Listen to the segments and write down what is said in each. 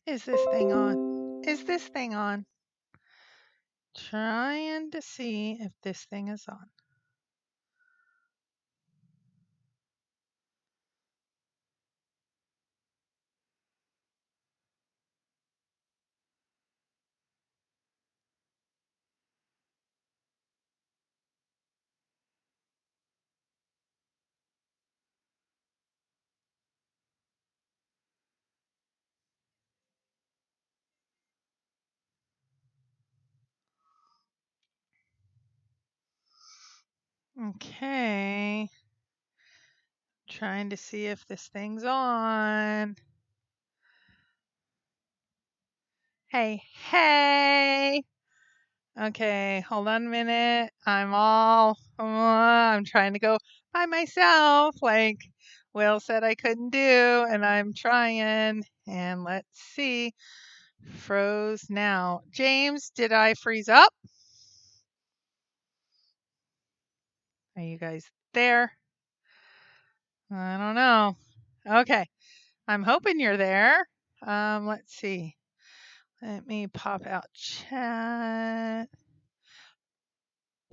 Is this thing on? Is this thing on? Trying to see if this thing is on. Okay. Trying to see if this thing's on. Hey, hey. Okay, hold on a minute. I'm trying to go by myself, like Will said I couldn't do, and I'm trying. And let's see. Froze now. James, did I freeze up? Are you guys there? I don't know. Okay, I'm hoping you're there. Let's see. Let me pop out chat.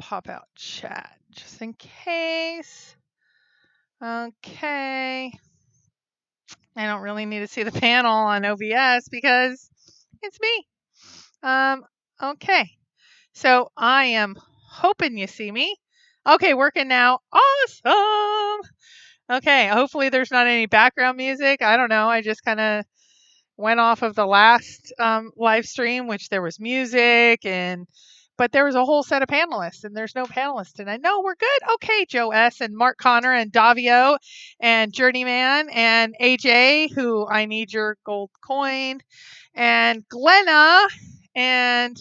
Pop out chat just in case. Okay. I don't really need to see the panel on OBS because it's me. Okay. So I am hoping you see me. Okay, working now. Awesome. Okay, hopefully there's not any background music. I don't know. I just kind of went off of the last live stream, which there was music but there was a whole set of panelists, and there's no panelists tonight. No, we're good. Okay, Joe S. and Mark Connor and Davio and Journeyman and AJ, who I need your gold coin, and Glenna and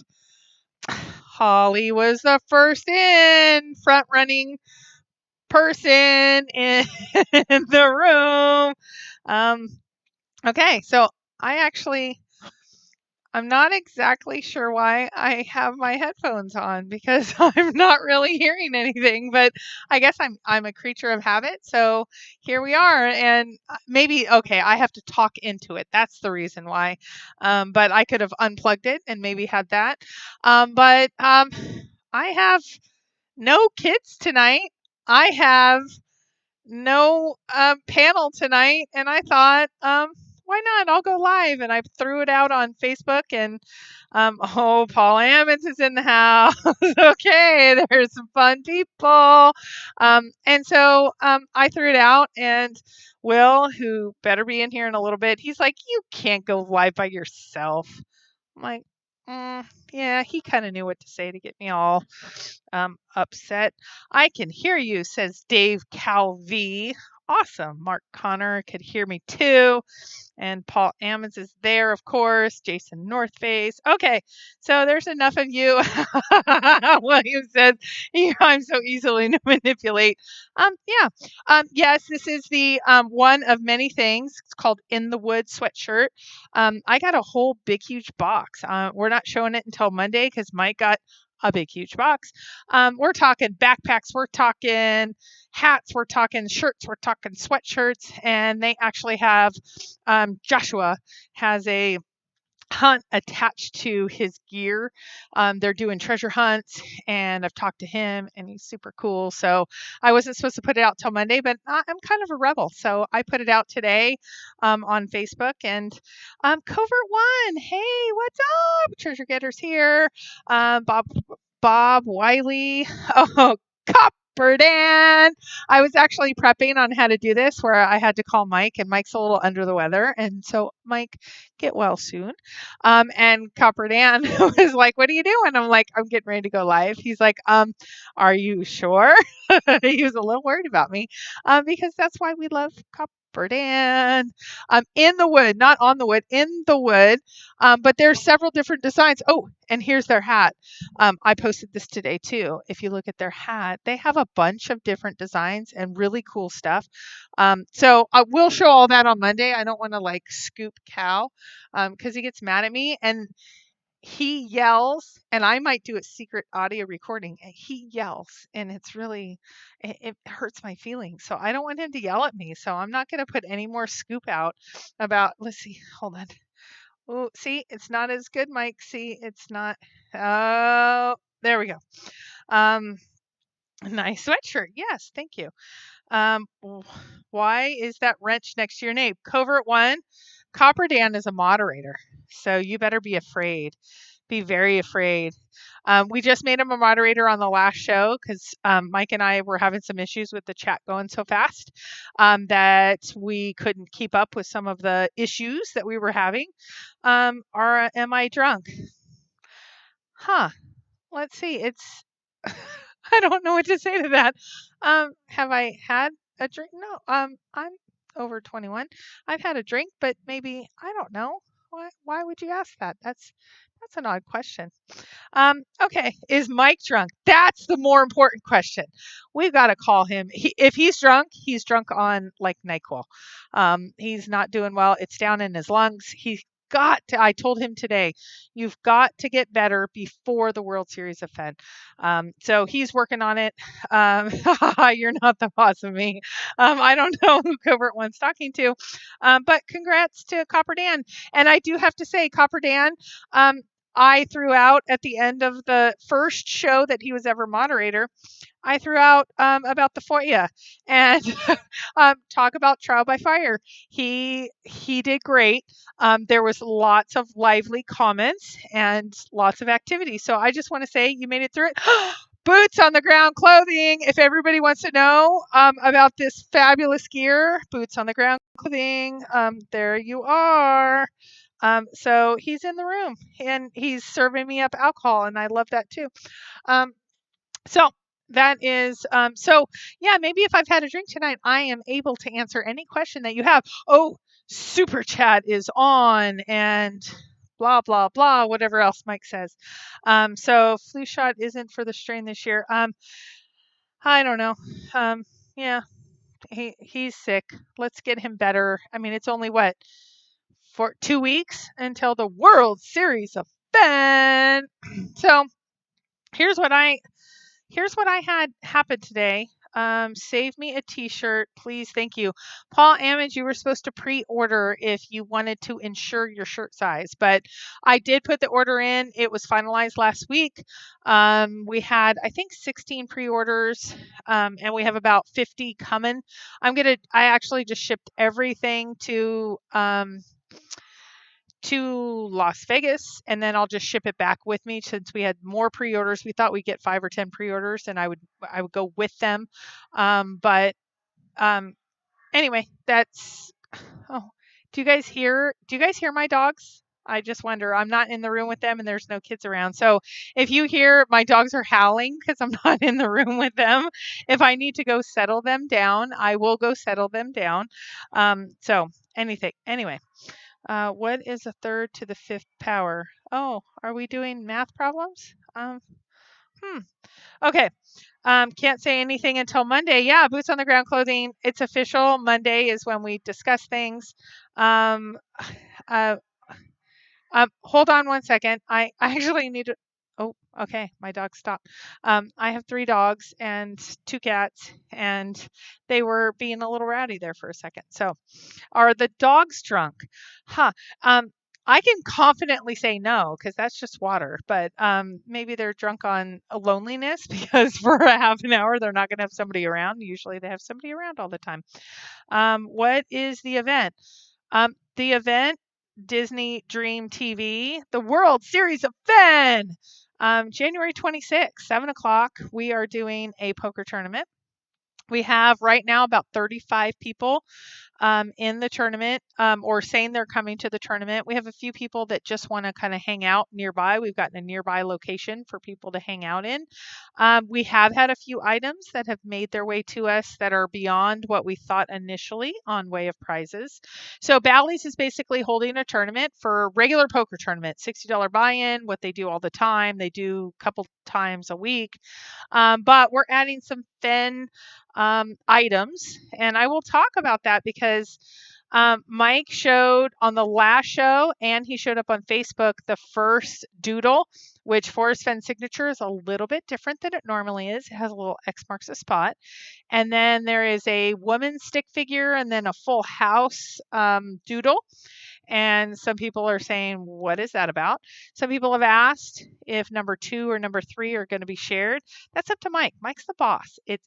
Holly was the first in front running person in the room. Okay, so I'm not exactly sure why I have my headphones on because I'm not really hearing anything, but I guess I'm a creature of habit. So here we are, and maybe okay, I have to talk into it. That's the reason why. But I could have unplugged it and maybe had that. But I have no kids tonight. I have no panel tonight, and I thought, why not? I'll go live, and I threw it out on Facebook, and oh, Paul Ammons is in the house. Okay, there's some fun people, and so I threw it out, and Will, who better be in here in a little bit, he's like, you can't go live by yourself. I'm like, yeah, he kind of knew what to say to get me all upset. I can hear you, says Dave Calvi. Awesome. Mark Connor could hear me too. And Paul Ammons is there, of course. Jason Northface. Okay, so there's enough of you. William says, yeah, I'm so easily to manipulate. Yeah. Yes, this is the one of many things. It's called In the Wood sweatshirt. I got a whole big, huge box. We're not showing it until Monday because Mike got a big, huge box. We're talking backpacks. We're talking hats. We're talking shirts. We're talking sweatshirts. And they actually have Joshua has a hunt attached to his gear. They're doing treasure hunts, and I've talked to him, and he's super cool. So I wasn't supposed to put it out till Monday, but I'm kind of a rebel, so I put it out today on Facebook. And Covert One, hey, what's up? Treasure Getters here. Bob Wiley. Oh, Copper Dan. I was actually prepping on how to do this where I had to call Mike, and Mike's a little under the weather. And so, Mike, get well soon. And Copper Dan was like, what are you doing? I'm like, I'm getting ready to go live. He's like, are you sure? He was a little worried about me because that's why we love Copper Dan. In the wood, not on the wood, in the wood. But there's several different designs. Oh, and here's their hat. I posted this today too. If you look at their hat, they have a bunch of different designs and really cool stuff. So I will show all that on Monday. I don't want to like scoop Cal because he gets mad at me and he yells, and I might do a secret audio recording. And he yells, and it hurts my feelings. So I don't want him to yell at me. So I'm not going to put any more scoop out about. Let's see. Hold on. Oh, see, it's not as good, Mike. See, it's not. Oh, there we go. Um, nice sweatshirt. Yes, thank you. Why is that wrench next to your name? Covert one. Copper Dan is a moderator, so you better be afraid. Be very afraid. We just made him a moderator on the last show because Mike and I were having some issues with the chat going so fast that we couldn't keep up with some of the issues that we were having. Am I drunk? Huh. Let's see. It's I don't know what to say to that. Have I had a drink? No. I'm over 21. I've had a drink, but maybe I don't know. Why would you ask that? That's an odd question. Okay, is Mike drunk? That's the more important question. We've got to call him. If he's drunk on like NyQuil. He's not doing well. It's down in his lungs. He's got to, I told him today, you've got to get better before the World Series of Fenn. So he's working on it. You're not the boss of me. I don't know who Covert One's talking to, but congrats to Copper Dan. And I do have to say, Copper Dan, I threw out at the end of the first show that he was ever moderator, I threw out about the FOIA and talk about trial by fire. He did great. There was lots of lively comments and lots of activity. So I just want to say you made it through it. Boots on the ground clothing. If everybody wants to know about this fabulous gear, boots on the ground clothing. There you are. So he's in the room and he's serving me up alcohol, and I love that too. So that is so yeah, maybe if I've had a drink tonight, I am able to answer any question that you have. Oh, super chat is on and blah blah blah, whatever else Mike says. So flu shot isn't for the strain this year. I don't know. Yeah, he's sick. Let's get him better. I mean, it's only what for 2 weeks until the World Series of Fenn. So here's what I had happen today. Save me a t-shirt, please. Thank you. Paul Ammons, you were supposed to pre-order if you wanted to ensure your shirt size, but I did put the order in. It was finalized last week. We had, I think, 16 pre-orders, and we have about 50 coming. I actually just shipped everything to Las Vegas, and then I'll just ship it back with me since we had more pre-orders. We thought we'd get 5 or 10 pre-orders and I would go with them. But anyway, that's oh, do you guys hear my dogs? I just wonder. I'm not in the room with them and there's no kids around. So if you hear my dogs are howling because I'm not in the room with them, if I need to go settle them down, I will go settle them down. So anyway. What is a third to the fifth power? Oh, are we doing math problems? Okay. Can't say anything until Monday. Yeah, boots on the ground clothing. It's official. Monday is when we discuss things. Um, uh, Hold on one second. I actually need to. Oh, okay. My dog stopped. I have 3 dogs and 2 cats, and they were being a little rowdy there for a second. So, are the dogs drunk? Huh. I can confidently say no because that's just water, but maybe they're drunk on a loneliness because for a half an hour they're not going to have somebody around. Usually they have somebody around all the time. What is the event? The event, Disney Dream TV, the World Series of Fenn. January 26th, 7 o'clock, we are doing a poker tournament. We have right now about 35 people in the tournament or saying they're coming to the tournament. We have a few people that just want to kind of hang out nearby. We've gotten a nearby location for people to hang out in. We have had a few items that have made their way to us that are beyond what we thought initially on way of prizes. So Bally's is basically holding a tournament for regular poker tournament, $60 buy-in, what they do all the time. They do a couple times a week. But we're adding some Fenn items, and I will talk about that because Mike showed on the last show and he showed up on Facebook the first doodle, which for his Fenn signature is a little bit different than it normally is. It has a little X marks a spot. And then there is a woman stick figure and then a full house doodle. And some people are saying, what is that about? Some people have asked if number 2 or number 3 are going to be shared. That's up to Mike. Mike's the boss. It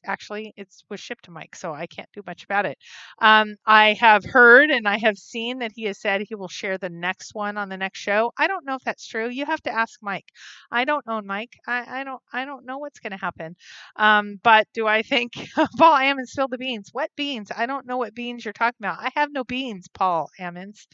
was shipped to Mike, so I can't do much about it. I have heard and I have seen that he has said he will share the next one on the next show. I don't know if that's true. You have to ask Mike. I don't know Mike. I don't know what's going to happen. But do I think Paul Ammons spilled the beans? What beans? I don't know what beans you're talking about. I have no beans, Paul Ammons,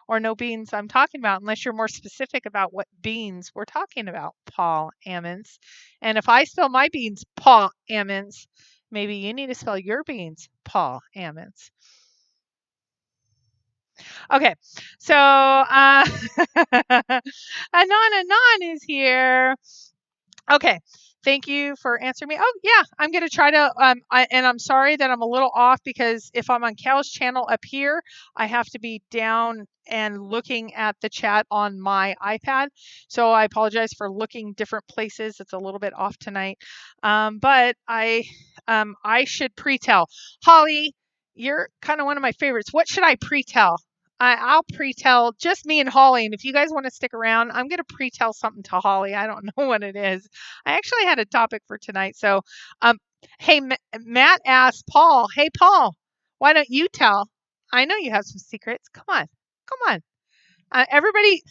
or no beans I'm talking about, unless you're more specific about what beans we're talking about, Paul Ammons. And if I spill my beans, Paul Ammons, maybe you need to spill your beans, Paul Ammons. Okay, so Anon is here. Okay. Thank you for answering me. Oh, yeah, I'm going to try to, and I'm sorry that I'm a little off because if I'm on Cal's channel up here, I have to be down and looking at the chat on my iPad. So I apologize for looking different places. It's a little bit off tonight. But I should pre-tell. Holly, you're kind of one of my favorites. What should I pre-tell? I'll pre-tell just me and Holly, and if you guys want to stick around, I'm going to pre-tell something to Holly. I don't know what it is. I actually had a topic for tonight. So, hey, Matt asked Paul, hey, Paul, why don't you tell? I know you have some secrets. Come on. Come on. Everybody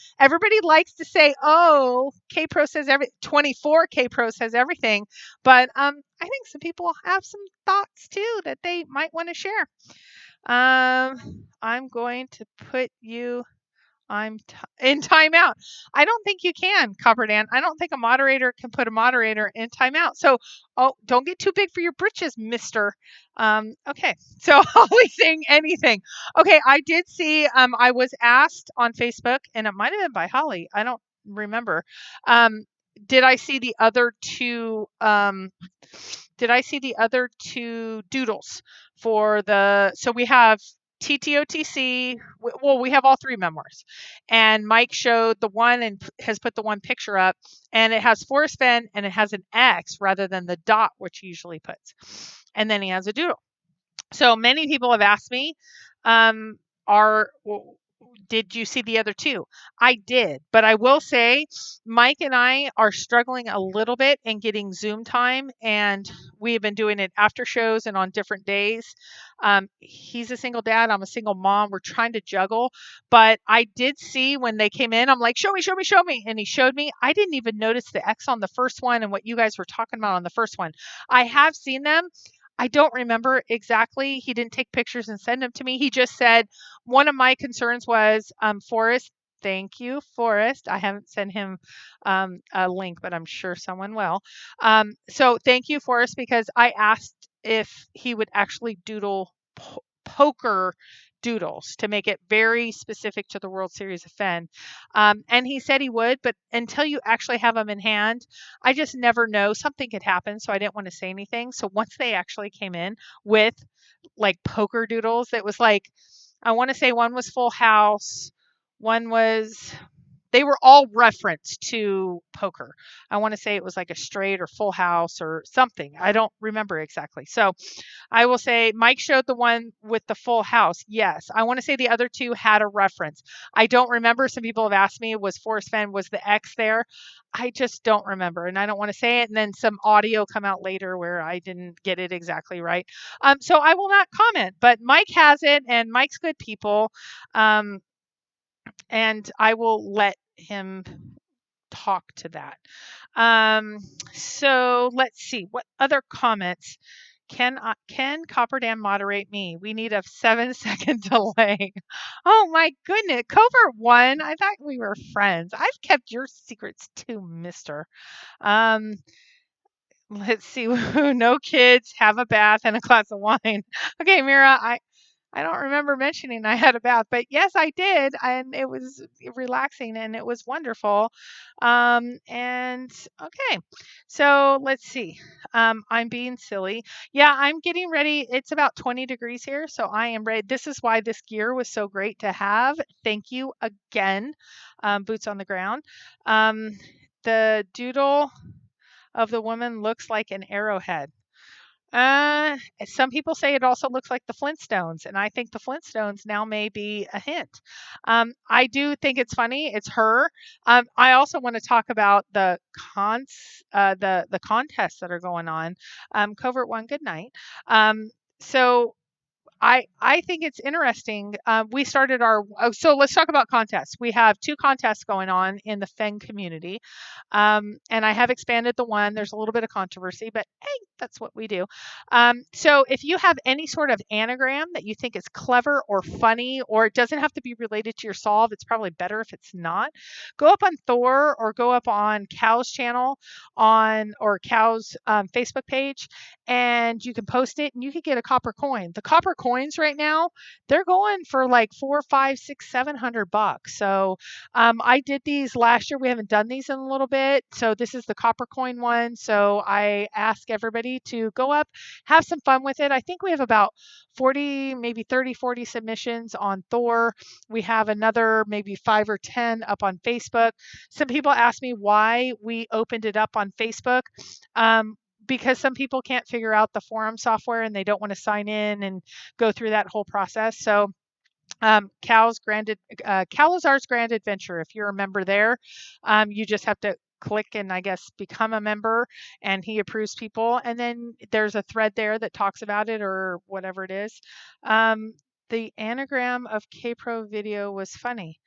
likes to say, "Oh, K Pro says 24 K Pro says everything," but I think some people have some thoughts too that they might want to share. I'm going to put you. I'm in timeout. I don't think you can, Copper Dan. I don't think a moderator can put a moderator in timeout. So, oh, don't get too big for your britches, Mister. Okay. So, Holly saying anything. Okay, I did see. I was asked on Facebook, and it might have been by Holly. I don't remember. Did I see the other two? Did I see the other two doodles for the? So we have TTOTC. Well, we have all 3 memoirs, and Mike showed the one and has put the one picture up, and it has Forrest Fenn and it has an X rather than the dot, which he usually puts, and then he has a doodle. So many people have asked me, are did you see the other 2? I did, but I will say Mike and I are struggling a little bit in getting Zoom time, and we have been doing it after shows and on different days. He's a single dad. I'm a single mom. We're trying to juggle, but I did see when they came in, I'm like, show me, show me, show me. And he showed me. I didn't even notice the X on the first one and what you guys were talking about on the first one. I have seen them. I don't remember exactly. He didn't take pictures and send them to me. He just said one of my concerns was Forrest. Thank you, Forrest. I haven't sent him a link, but I'm sure someone will. So thank you, Forrest, because I asked if he would actually doodle poker doodles to make it very specific to the World Series of Fenn. And he said he would, but until you actually have them in hand, I just never know. Something could happen, so I didn't want to say anything. So once they actually came in with like poker doodles, it was like, I want to say one was Full House, one was, they were all referenced to poker. I want to say it was like a straight or Full House or something. I don't remember exactly. So I will say Mike showed the one with the Full House. Yes. I want to say the other 2 had a reference. I don't remember. Some people have asked me, was Forrest Fenn, was the X there? I just don't remember. And I don't want to say it. And then some audio come out later where I didn't get it exactly right. So I will not comment, but Mike has it and Mike's good people. And I will let him talk to that. So let's see what other comments. Can Copper Dan moderate me? We need a 7-second delay. Oh my goodness, Covert 1. I thought we were friends. I've kept your secrets too, Mister. Let's see. No kids, have a bath and a glass of wine. Okay, Mira, I don't remember mentioning I had a bath, but yes, I did, and it was relaxing and it was wonderful. And okay, so let's see. I'm being silly. Yeah, I'm getting ready. It's about 20 degrees here, so I am ready. This is why this gear was so great to have. Thank you again, Boots on the Ground. The doodle of the woman looks like an arrowhead. Uh, some people say it also looks like the Flintstones, and I think the Flintstones now may be a hint. I do think it's funny. It's her. I also want to talk about the the contests that are going on. Covert One, good night. So I think it's interesting. We started our so let's talk about contests. We have two contests going on in the Fenn community, and I have expanded the one. There's a little bit of controversy, but hey, that's what we do. So if you have any sort of anagram that you think is clever or funny, or it doesn't have to be related to your solve, it's probably better if it's not. Go up on Thor or go up on Cow's channel on or Cow's Facebook page, and you can post it, and you could get a copper coin. The copper coins right now, they're going for like 4, 5, 6, 700 bucks. So I did these last year. We haven't done these in a little bit. So this is the copper coin one. So I ask everybody to go up, have some fun with it. I think we have about 40, maybe 30, 40 submissions on Thor. We have another maybe 5 or 10 up on Facebook. Some people ask me why we opened it up on Facebook. Because some people can't figure out the forum software and they don't want to sign in and go through that whole process. So Cowlazars Grand Adventure. If you're a member there, you just have to click and I guess become a member, and he approves people. And then there's a thread there that talks about it or whatever it is. The anagram of K-Pro video was funny.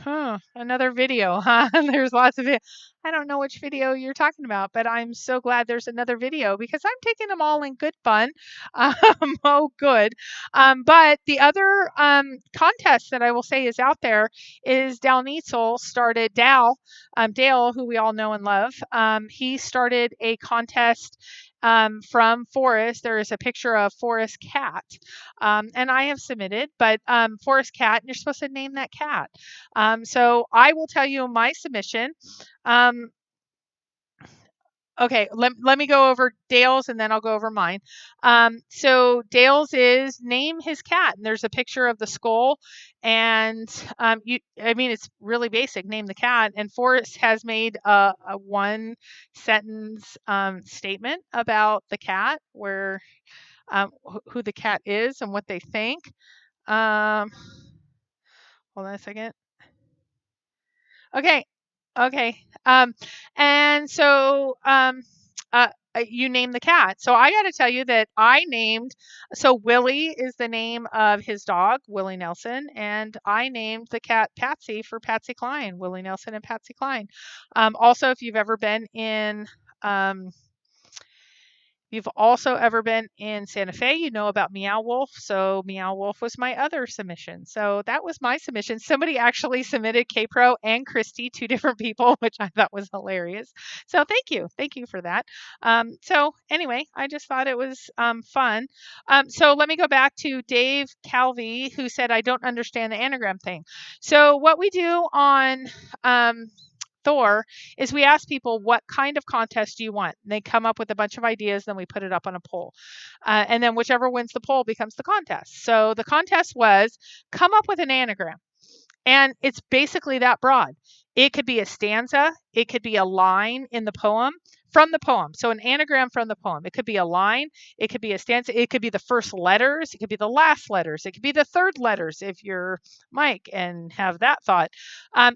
Huh, another video, huh? There's lots of it. I don't know which video you're talking about, but I'm so glad there's another video because I'm taking them all in good fun. Oh, good. But the other contest that I will say is out there is Dal Neitzel started Dale, who we all know and love. He started a contest from Forrest. There is a picture of Forrest cat, and I have submitted, but Forrest cat, and you're supposed to name that cat. So I will tell you my submission. Um, okay, let me go over Dale's and then I'll go over mine. So Dale's is name his cat, and there's a picture of the skull, and I mean, it's really basic. Name the cat, and Forrest has made a one sentence statement about the cat, where who the cat is and what they think. Um, hold on a second. Okay. Okay. And so you name the cat. So I got to tell you that I named, so Willie is the name of his dog, Willie Nelson, and I named the cat Patsy for Patsy Cline, Willie Nelson and Patsy Cline. Also, if you've ever been in, you've also ever been in Santa Fe, you know about Meow Wolf. So Meow Wolf was my other submission. So that was my submission. Somebody actually submitted K-Pro and Christy, two different people, which I thought was hilarious. So thank you. Thank you for that. So anyway, I just thought it was fun. So let me go back to Dave Calvi, who said, I don't understand the anagram thing. So what we do on Thor is we ask people what kind of contest do you want. And they come up with a bunch of ideas, then we put it up on a poll. And then whichever wins the poll becomes the contest. So the contest was come up with an anagram. And it's basically that broad. It could be a stanza, it could be a line in the poem from the poem. So an anagram from the poem. It could be a line, it could be a stanza, it could be the first letters, it could be the last letters, it could be the third letters if you're Mike and have that thought.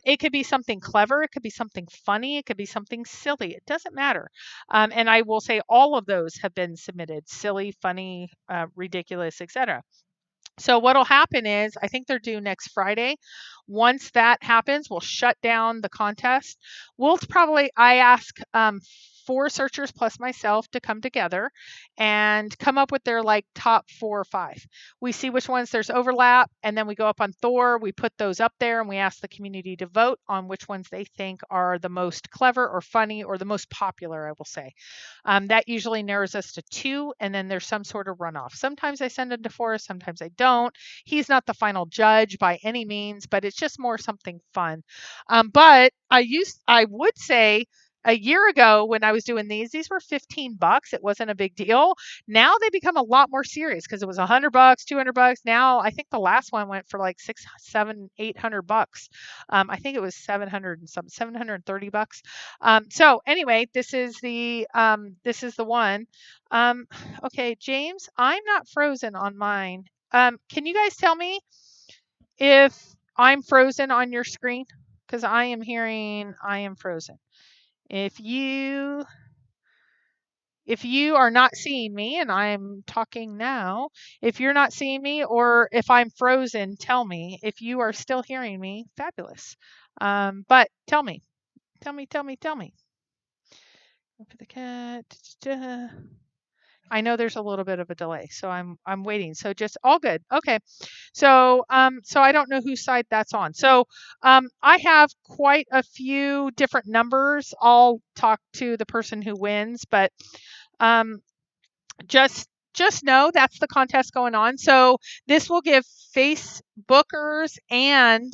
It could be something clever, it could be something funny, it could be something silly. It doesn't matter. And I will say all of those have been submitted: silly, funny, ridiculous, etc. So what'll happen is, I think they're due next Friday. Once that happens, we'll shut down the contest. I ask 4 searchers plus myself to come together and come up with their like top 4 or 5. We see which ones there's overlap, and then we go up on Thor, we put those up there, and we ask the community to vote on which ones they think are the most clever or funny or the most popular, I will say. That usually narrows us to 2, and then there's some sort of runoff. Sometimes I send them to Forrest, sometimes I don't. He's not the final judge by any means, but it's just more something fun. But I would say a year ago when I was doing these were $15. It wasn't a big deal. Now they become a lot more serious because it was $100, $200. Now I think the last one went for like six, seven, $800. I think it was 700 and some $730. So anyway, this is the one. Um, okay, James, I'm not frozen on mine. Can you guys tell me if I'm frozen on your screen? Because I am hearing I am frozen. If you are not seeing me and I'm talking now, if you're not seeing me or if I'm frozen, tell me. If you are still hearing me, fabulous. But tell me, tell me. For the cat. I know there's a little bit of a delay, so I'm waiting. So just all good. Okay. So I don't know whose side that's on. So I have quite a few different numbers. I'll talk to the person who wins, but um, just know that's the contest going on. So this will give Facebookers and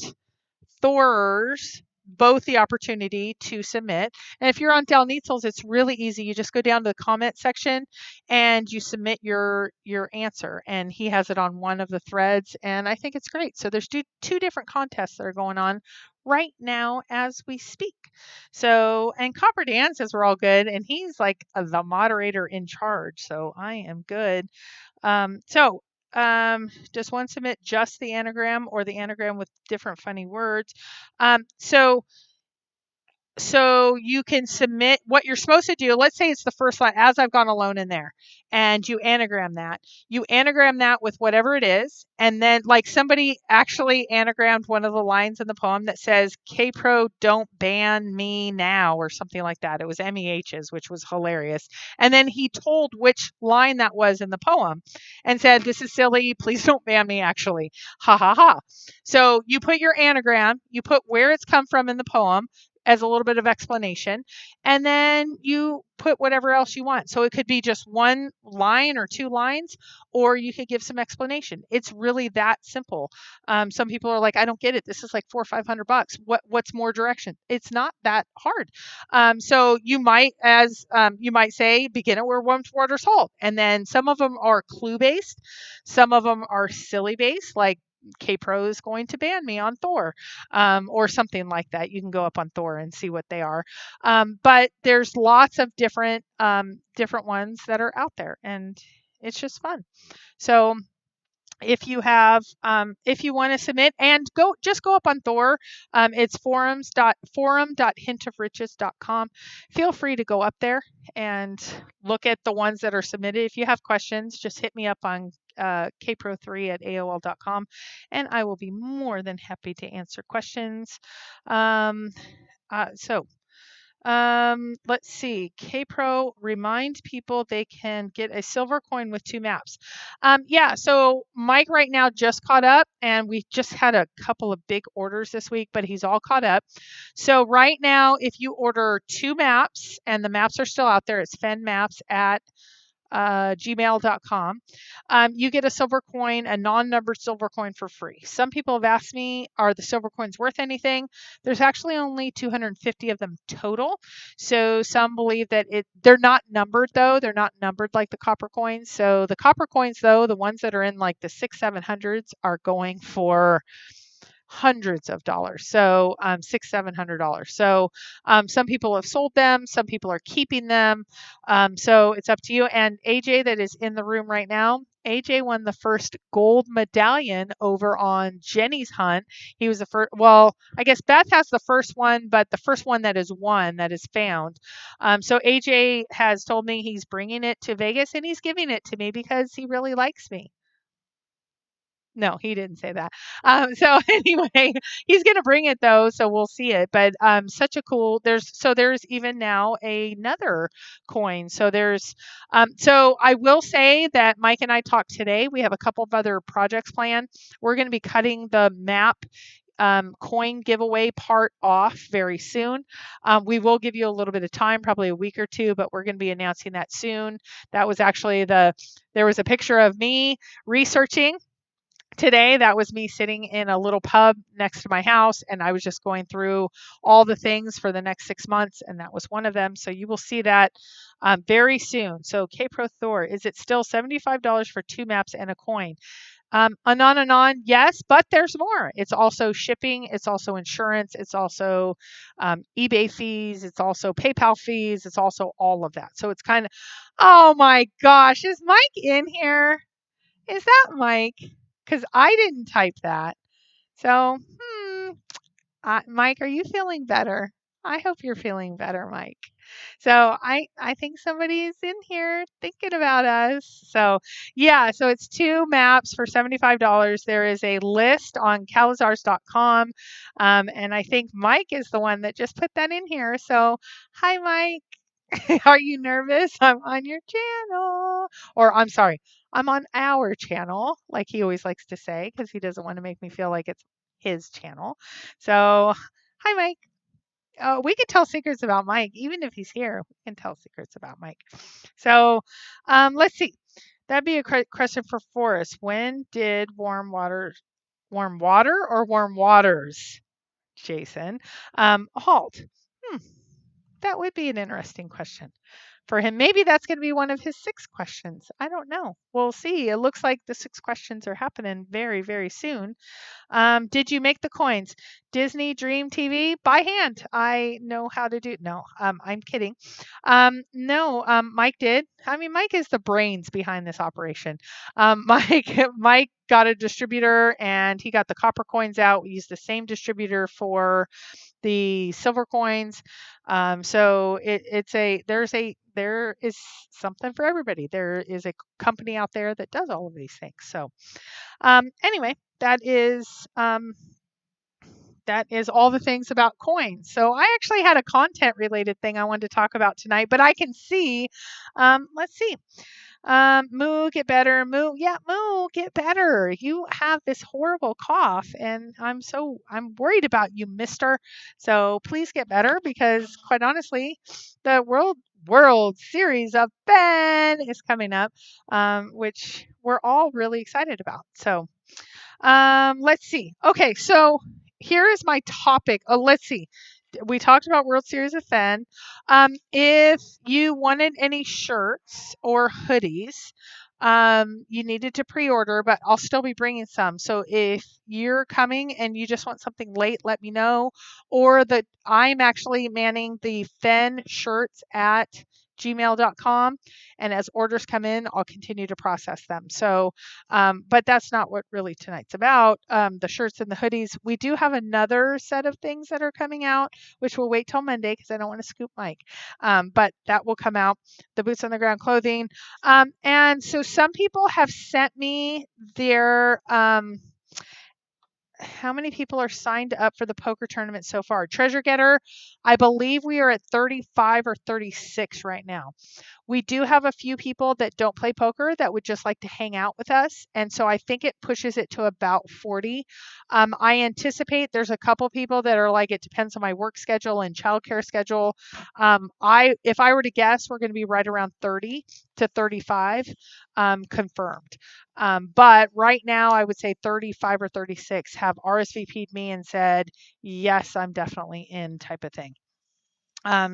Thorers both the opportunity to submit. And if you're on Dell Neetzels, it's really easy. You just go down to the comment section and you submit your answer. And he has it on one of the threads. And I think it's great. So there's two different contests that are going on right now as we speak. So, and Copper Dan says we're all good. And he's like the moderator in charge. So I am good. Does one submit just the anagram or the anagram with different funny words? So you can submit what you're supposed to do. Let's say it's the first line, as I've gone alone in there, and you anagram that. You anagram that with whatever it is. And then, like, somebody actually anagrammed one of the lines in the poem that says, K-Pro, don't ban me now, or something like that. It was MEH's, which was hilarious. And then he told which line that was in the poem and said, this is silly. Please don't ban me, actually. Ha ha ha. So you put your anagram, you put where it's come from in the poem, as a little bit of explanation, and then you put whatever else you want. So it could be just one line or two lines, or you could give some explanation. It's really that simple. Some people are like, I don't get it. This is like $400 or $500. What's more direction? It's not that hard. So you might, you might say, begin at where warm waters halt, and then some of them are clue based, some of them are silly based, like K-Pro is going to ban me on Thor, or something like that. You can go up on Thor and see what they are. But there's lots of different ones that are out there, and it's just fun. So if you if you want to submit, and just go up on Thor, it's forum.hintofriches.com. Feel free to go up there and look at the ones that are submitted. If you have questions, just hit me up on kpro3@aol.com, and I will be more than happy to answer questions. Let's see. K-Pro, remind people they can get a silver coin with 2 maps. Yeah, so Mike right now just caught up, and we just had a couple of big orders this week, but he's all caught up. So right now, if you order 2 maps, and the maps are still out there, it's fennmaps at gmail.com. You get a silver coin, a non-numbered silver coin for free. Some people have asked me, are the silver coins worth anything? There's actually only 250 of them total. So some believe that they're not numbered though. They're not numbered like the copper coins. So the copper coins though, the ones that are in like the 600-700s are going for hundreds of dollars. So $600-700. So some people have sold them, some people are keeping them. So it's up to you. And AJ, that is in the room right now, AJ won the first gold medallion over on Jenny's hunt. He was the first. Well, I guess Beth has the first one, but the first one that is won, that is found. So AJ has told me he's bringing it to Vegas, and he's giving it to me because he really likes me. No, he didn't say that. So anyway, he's going to bring it though, so we'll see it. But such a cool. There's even now another coin. So so I will say that Mike and I talked today. We have a couple of other projects planned. We're going to be cutting the map coin giveaway part off very soon. We will give you a little bit of time, probably a week or two, but we're going to be announcing that soon. That was actually there was a picture of me researching Today, that was me sitting in a little pub next to my house, and I was just going through all the things for the next 6 months, and that was one of them. So you will see that very soon. So K-Pro Thor, is it still $75 for 2 maps and a coin? Anon, yes, but there's more. It's also shipping, it's also insurance, it's also eBay fees, it's also PayPal fees, it's also all of that. So it's kind of, oh my gosh, is Mike in here? Is that Mike? Because I didn't type that. So, Mike, are you feeling better? I hope you're feeling better, Mike. So I think somebody's in here thinking about us. So yeah, so it's 2 maps for $75. There is a list on Cowlazars.com. And I think Mike is the one that just put that in here. So hi, Mike. Are you nervous? I'm on your channel. Or I'm sorry, I'm on our channel, like he always likes to say, because he doesn't want to make me feel like it's his channel. So, hi, Mike. We can tell secrets about Mike, even if he's here. We can tell secrets about Mike. So, let's see. That'd be a question for Forrest. When did warm water or warm waters, Jason, halt? Hmm, that would be an interesting question for him. Maybe that's going to be one of his 6 questions. I don't know. We'll see. It looks like the 6 questions are happening very, very soon. Did you make the coins? Disney Dream TV by hand. I know how to do. No, I'm kidding. No, Mike did. I mean, Mike is the brains behind this operation. Mike got a distributor and he got the copper coins out. We used the same distributor for the silver coins. So there is something for everybody. There is a company out there that does all of these things. So anyway, that is all the things about coins. So I actually had a content related thing I wanted to talk about tonight, but I can see. Let's see. Moo, get better. Moo, yeah, Moo, get better. You have this horrible cough, and I'm worried about you, mister. So please get better because, quite honestly, the World Series of Fenn is coming up, which we're all really excited about. So let's see. Okay, so here is my topic. Oh, let's see. We talked about World Series of Fenn. If you wanted any shirts or hoodies, you needed to pre-order, but I'll still be bringing some. So if you're coming and you just want something late, let me know. Or I'm actually manning the fennshirts at gmail.com. And as orders come in, I'll continue to process them. So, but that's not what really tonight's about. The shirts and the hoodies. We do have another set of things that are coming out, which we'll wait till Monday because I don't want to scoop Mike. But that will come out. The boots on the ground clothing. And so some people have sent me their. How many people are signed up for the poker tournament so far? Treasure Getter, I believe we are at 35 or 36 right now. We do have a few people that don't play poker that would just like to hang out with us. And so I think it pushes it to about 40. I anticipate there's a couple people that are like, it depends on my work schedule and childcare schedule. If I were to guess, we're going to be right around 30 to 35 confirmed. But right now, I would say 35 or 36 have RSVP'd me and said, yes, I'm definitely in type of thing.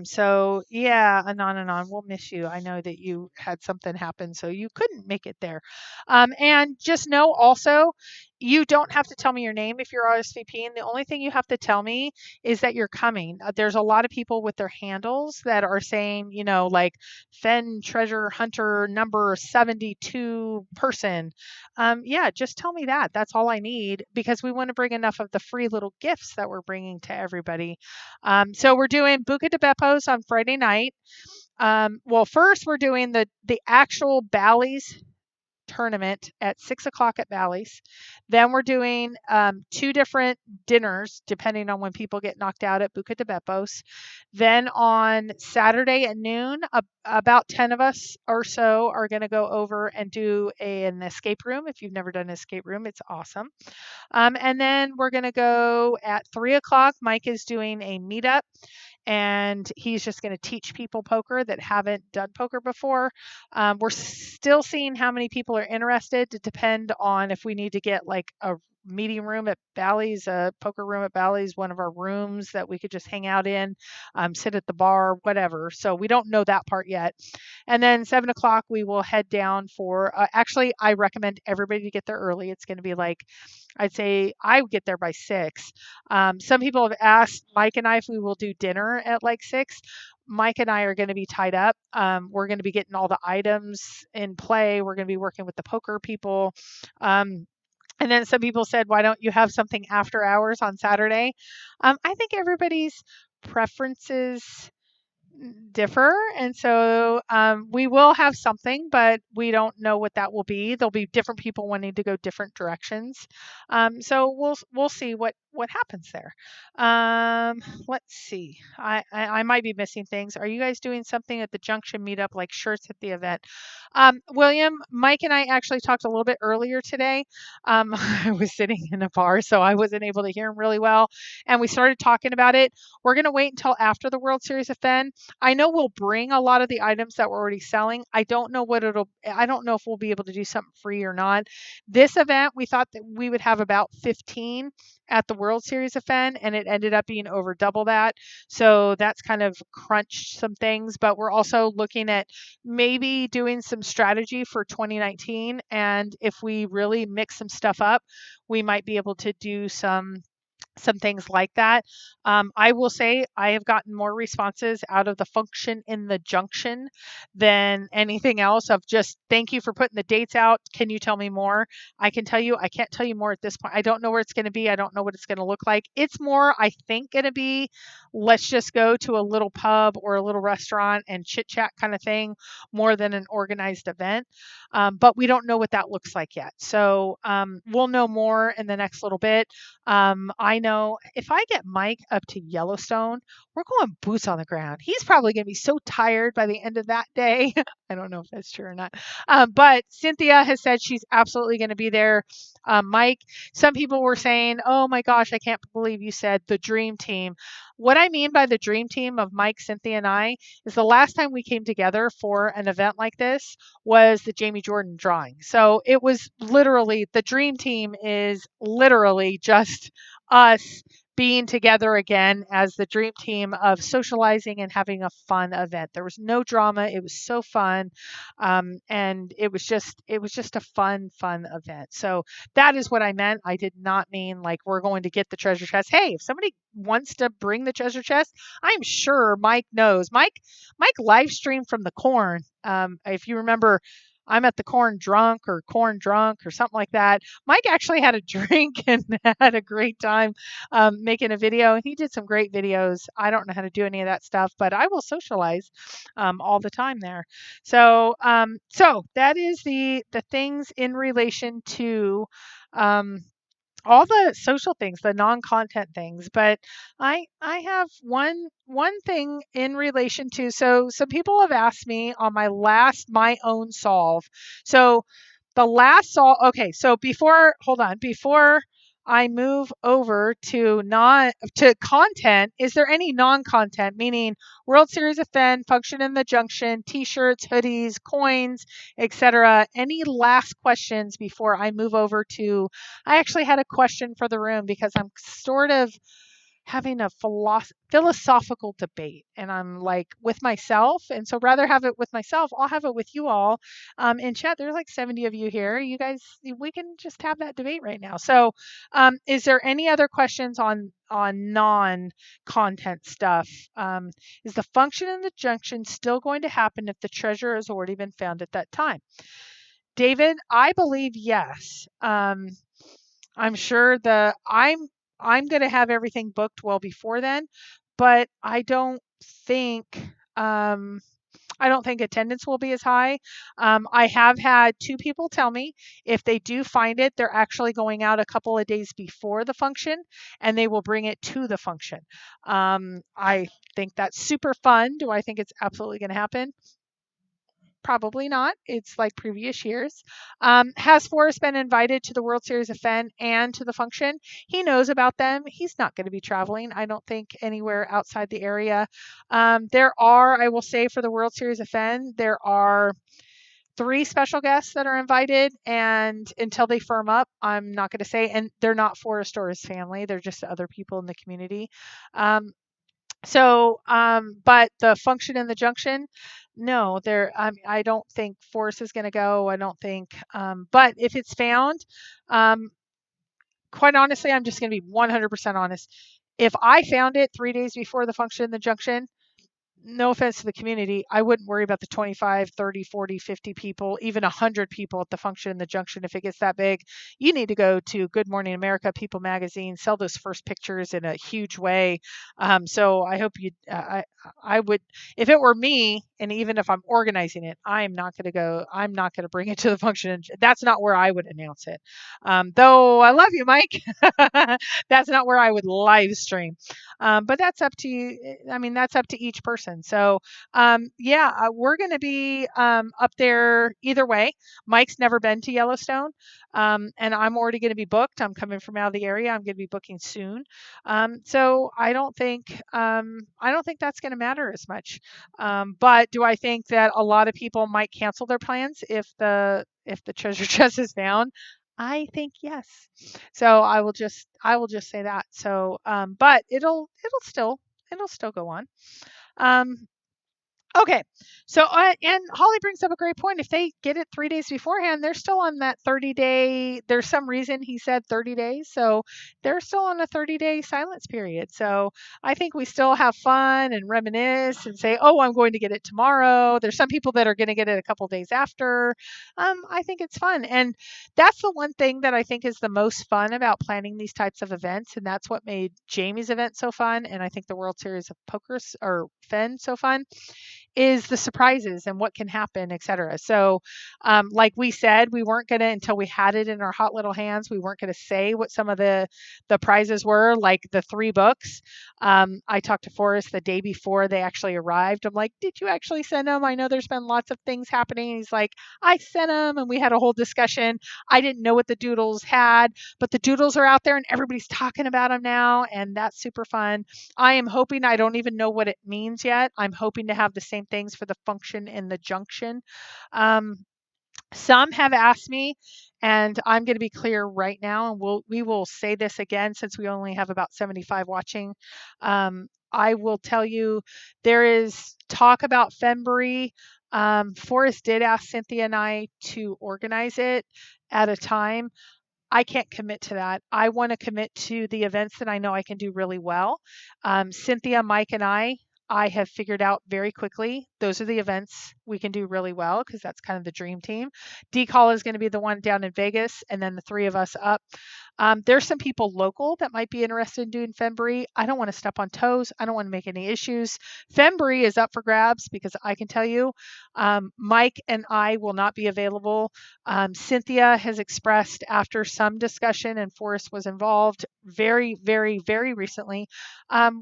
So yeah, Anon, we'll miss you. I know that you had something happen, so you couldn't make it there. And just know also, you don't have to tell me your name if you're RSVPing. The only thing you have to tell me is that you're coming. There's a lot of people with their handles that are saying, like Fenn Treasure Hunter number 72 person. Yeah, just tell me that. That's all I need because we want to bring enough of the free little gifts that we're bringing to everybody. So we're doing Buca de Beppo's on Friday night. Well, first we're doing the actual Bally's tournament at 6 o'clock at Bally's. Then we're doing 2 different dinners depending on when people get knocked out at Buca de Beppo's. Then on Saturday at noon, about 10 of us or so are going to go over and do an escape room. If you've never done an escape room, it's awesome. And then we're going to go at 3 o'clock. Mike is doing a meetup. and he's just going to teach people poker that haven't done poker before. We're still seeing how many people are interested to depend on if we need to get like a meeting room at Bally's, a poker room at Bally's, one of our rooms that we could just hang out in, sit at the bar, whatever. So we don't know that part yet. And then 7 o'clock, we will head down for, actually, I recommend everybody to get there early. It's going to be like, I'd say I would get there by 6. Some people have asked Mike and I if we will do dinner at like 6. Mike and I are going to be tied up. We're going to be getting all the items in play. We're going to be working with the poker people. And then some people said, why don't you have something after hours on Saturday? I think everybody's preferences differ. And so we will have something, but we don't know what that will be. There'll be different people wanting to go different directions. So we'll see what happens there. Let's see. I might be missing things. Are you guys doing something at the Junction meetup, like shirts at the event? William, Mike and I actually talked a little bit earlier today. I was sitting in a bar, so I wasn't able to hear him really well. And we started talking about it. We're going to wait until after the World Series of Fenn. I know we'll bring a lot of the items that we're already selling. I don't know if we'll be able to do something free or not. This event, we thought that we would have about 15 at the World Series of Fenn, and it ended up being over double that. So that's kind of crunched some things, but we're also looking at maybe doing some strategy for 2019. And if we really mix some stuff up, we might be able to do some things like that. I will say I have gotten more responses out of the function in the junction than anything else of just thank you for putting the dates out. Can you tell me more? I can tell you, I can't tell you more at this point. I don't know where it's going to be. I don't know what it's going to look like. It's more, I think, going to be let's just go to a little pub or a little restaurant and chit chat kind of thing more than an organized event. But we don't know what that looks like yet. So we'll know more in the next little bit. I know if I get Mike up to Yellowstone, we're going boots on the ground. He's probably going to be so tired by the end of that day. I don't know if that's true or not. But Cynthia has said she's absolutely going to be there. Mike, some people were saying, oh my gosh, I can't believe you said the dream team. What I mean by the dream team of Mike, Cynthia, and I is the last time we came together for an event like this was the Jamie Jordan drawing. So it was literally the dream team is literally just us being together again as the dream team of socializing and having a fun event. There was no drama. It was so fun. And it was just a fun event. So that is what I meant. I did not mean like we're going to get the treasure chest. Hey, if somebody wants to bring the treasure chest, I'm sure Mike knows. Mike live streamed from the corn. If you remember, I'm at the corn drunk or something like that. Mike actually had a drink and had a great time making a video. And he did some great videos. I don't know how to do any of that stuff, but I will socialize all the time there. So so that is the things in relation to all the social things, the non-content things. But I have one thing in relation to, so some people have asked me on my own solve. So the last solve, okay, so before I move over to content, is there any non-content, meaning World Series of Fenn, Function in the Junction, t-shirts, hoodies, coins, etc.? Any last questions before I move over to, I actually had a question for the room because I'm sort of having a philosophical debate, and I'm like with myself, and so rather have it with myself, I'll have it with you all in chat. There's like 70 of you here. You guys, we can just have that debate right now. So is there any other questions on non-content stuff? Is the function in the junction still going to happen if the treasure has already been found at that time? David, I believe yes. I'm sure I'm going to have everything booked well before then, but I don't think attendance will be as high. I have had 2 people tell me if they do find it, they're actually going out a couple of days before the function and they will bring it to the function. I think that's super fun. Do I think it's absolutely going to happen? Probably not. It's like previous years. Has Forrest been invited to the World Series of Fenn and to the function? He knows about them. He's not going to be traveling, I don't think, anywhere outside the area. There are, I will say, for the World Series of Fenn, there are three special guests that are invited, and until they firm up, I'm not going to say. And they're not Forrest or his family; they're just other people in the community. Um, but the function in the junction, no, I don't think Forrest is going to go. I don't think. But if it's found, um, quite honestly, I'm just going to be 100% honest. If I found it 3 days before the function in the junction, no offense to the community, I wouldn't worry about the 25, 30, 40, 50 people, even 100 people at the function in the junction if it gets that big. You need to go to Good Morning America, People Magazine, sell those first pictures in a huge way. So I hope I would, if it were me, and even if I'm organizing it, I'm not going to go, I'm not going to bring it to the function. That's not where I would announce it. Though I love you, Mike. That's not where I would live stream. But that's up to you. I mean, that's up to each person. So, yeah, we're going to be up there either way. Mike's never been to Yellowstone, and I'm already going to be booked. I'm coming from out of the area. I'm going to be booking soon. So I don't think that's going to matter as much. But do I think that a lot of people might cancel their plans if the treasure chest is found? I think yes. So I will just say that. So but it'll still go on. Um Okay. So, and Holly brings up a great point. If they get it 3 days beforehand, they're still on that 30-day. There's some reason he said 30 days. So they're still on a 30-day silence period. So I think we still have fun and reminisce and say, oh, I'm going to get it tomorrow. There's some people that are going to get it a couple days after. I think it's fun. And that's the one thing that I think is the most fun about planning these types of events. And that's what made Jamie's event so fun. And I think the World Series of or Fenn so fun is the surprises and what can happen, et cetera. So, like we said, we weren't going to, until we had it in our hot little hands, we weren't going to say what some of the prizes were, like the 3 books. I talked to Forrest the day before they actually arrived. I'm like, did you actually send them? I know there's been lots of things happening. He's like, I sent them, and we had a whole discussion. I didn't know what the doodles had, but the doodles are out there and everybody's talking about them now, and that's super fun. I am hoping, I don't even know what it means yet. I'm hoping to have the same things for the function in the junction. Um, some have asked me, and I'm going to be clear right now, and we will say this again since we only have about 75 watching. I will tell you there is talk about Fenbury. Forrest did ask Cynthia and I to organize it at a time. I can't commit to that. I want to commit to the events that I know I can do really well. Cynthia, Mike, and I have figured out very quickly those are the events we can do really well because that's kind of the dream team. Decall is going to be the one down in Vegas, and then the three of us up. There's some people local that might be interested in doing Fenbury. I don't want to step on toes. I don't want to make any issues. Fenbury is up for grabs because I can tell you, Mike and I will not be available. Cynthia has expressed after some discussion, and Forrest was involved very, very, very recently.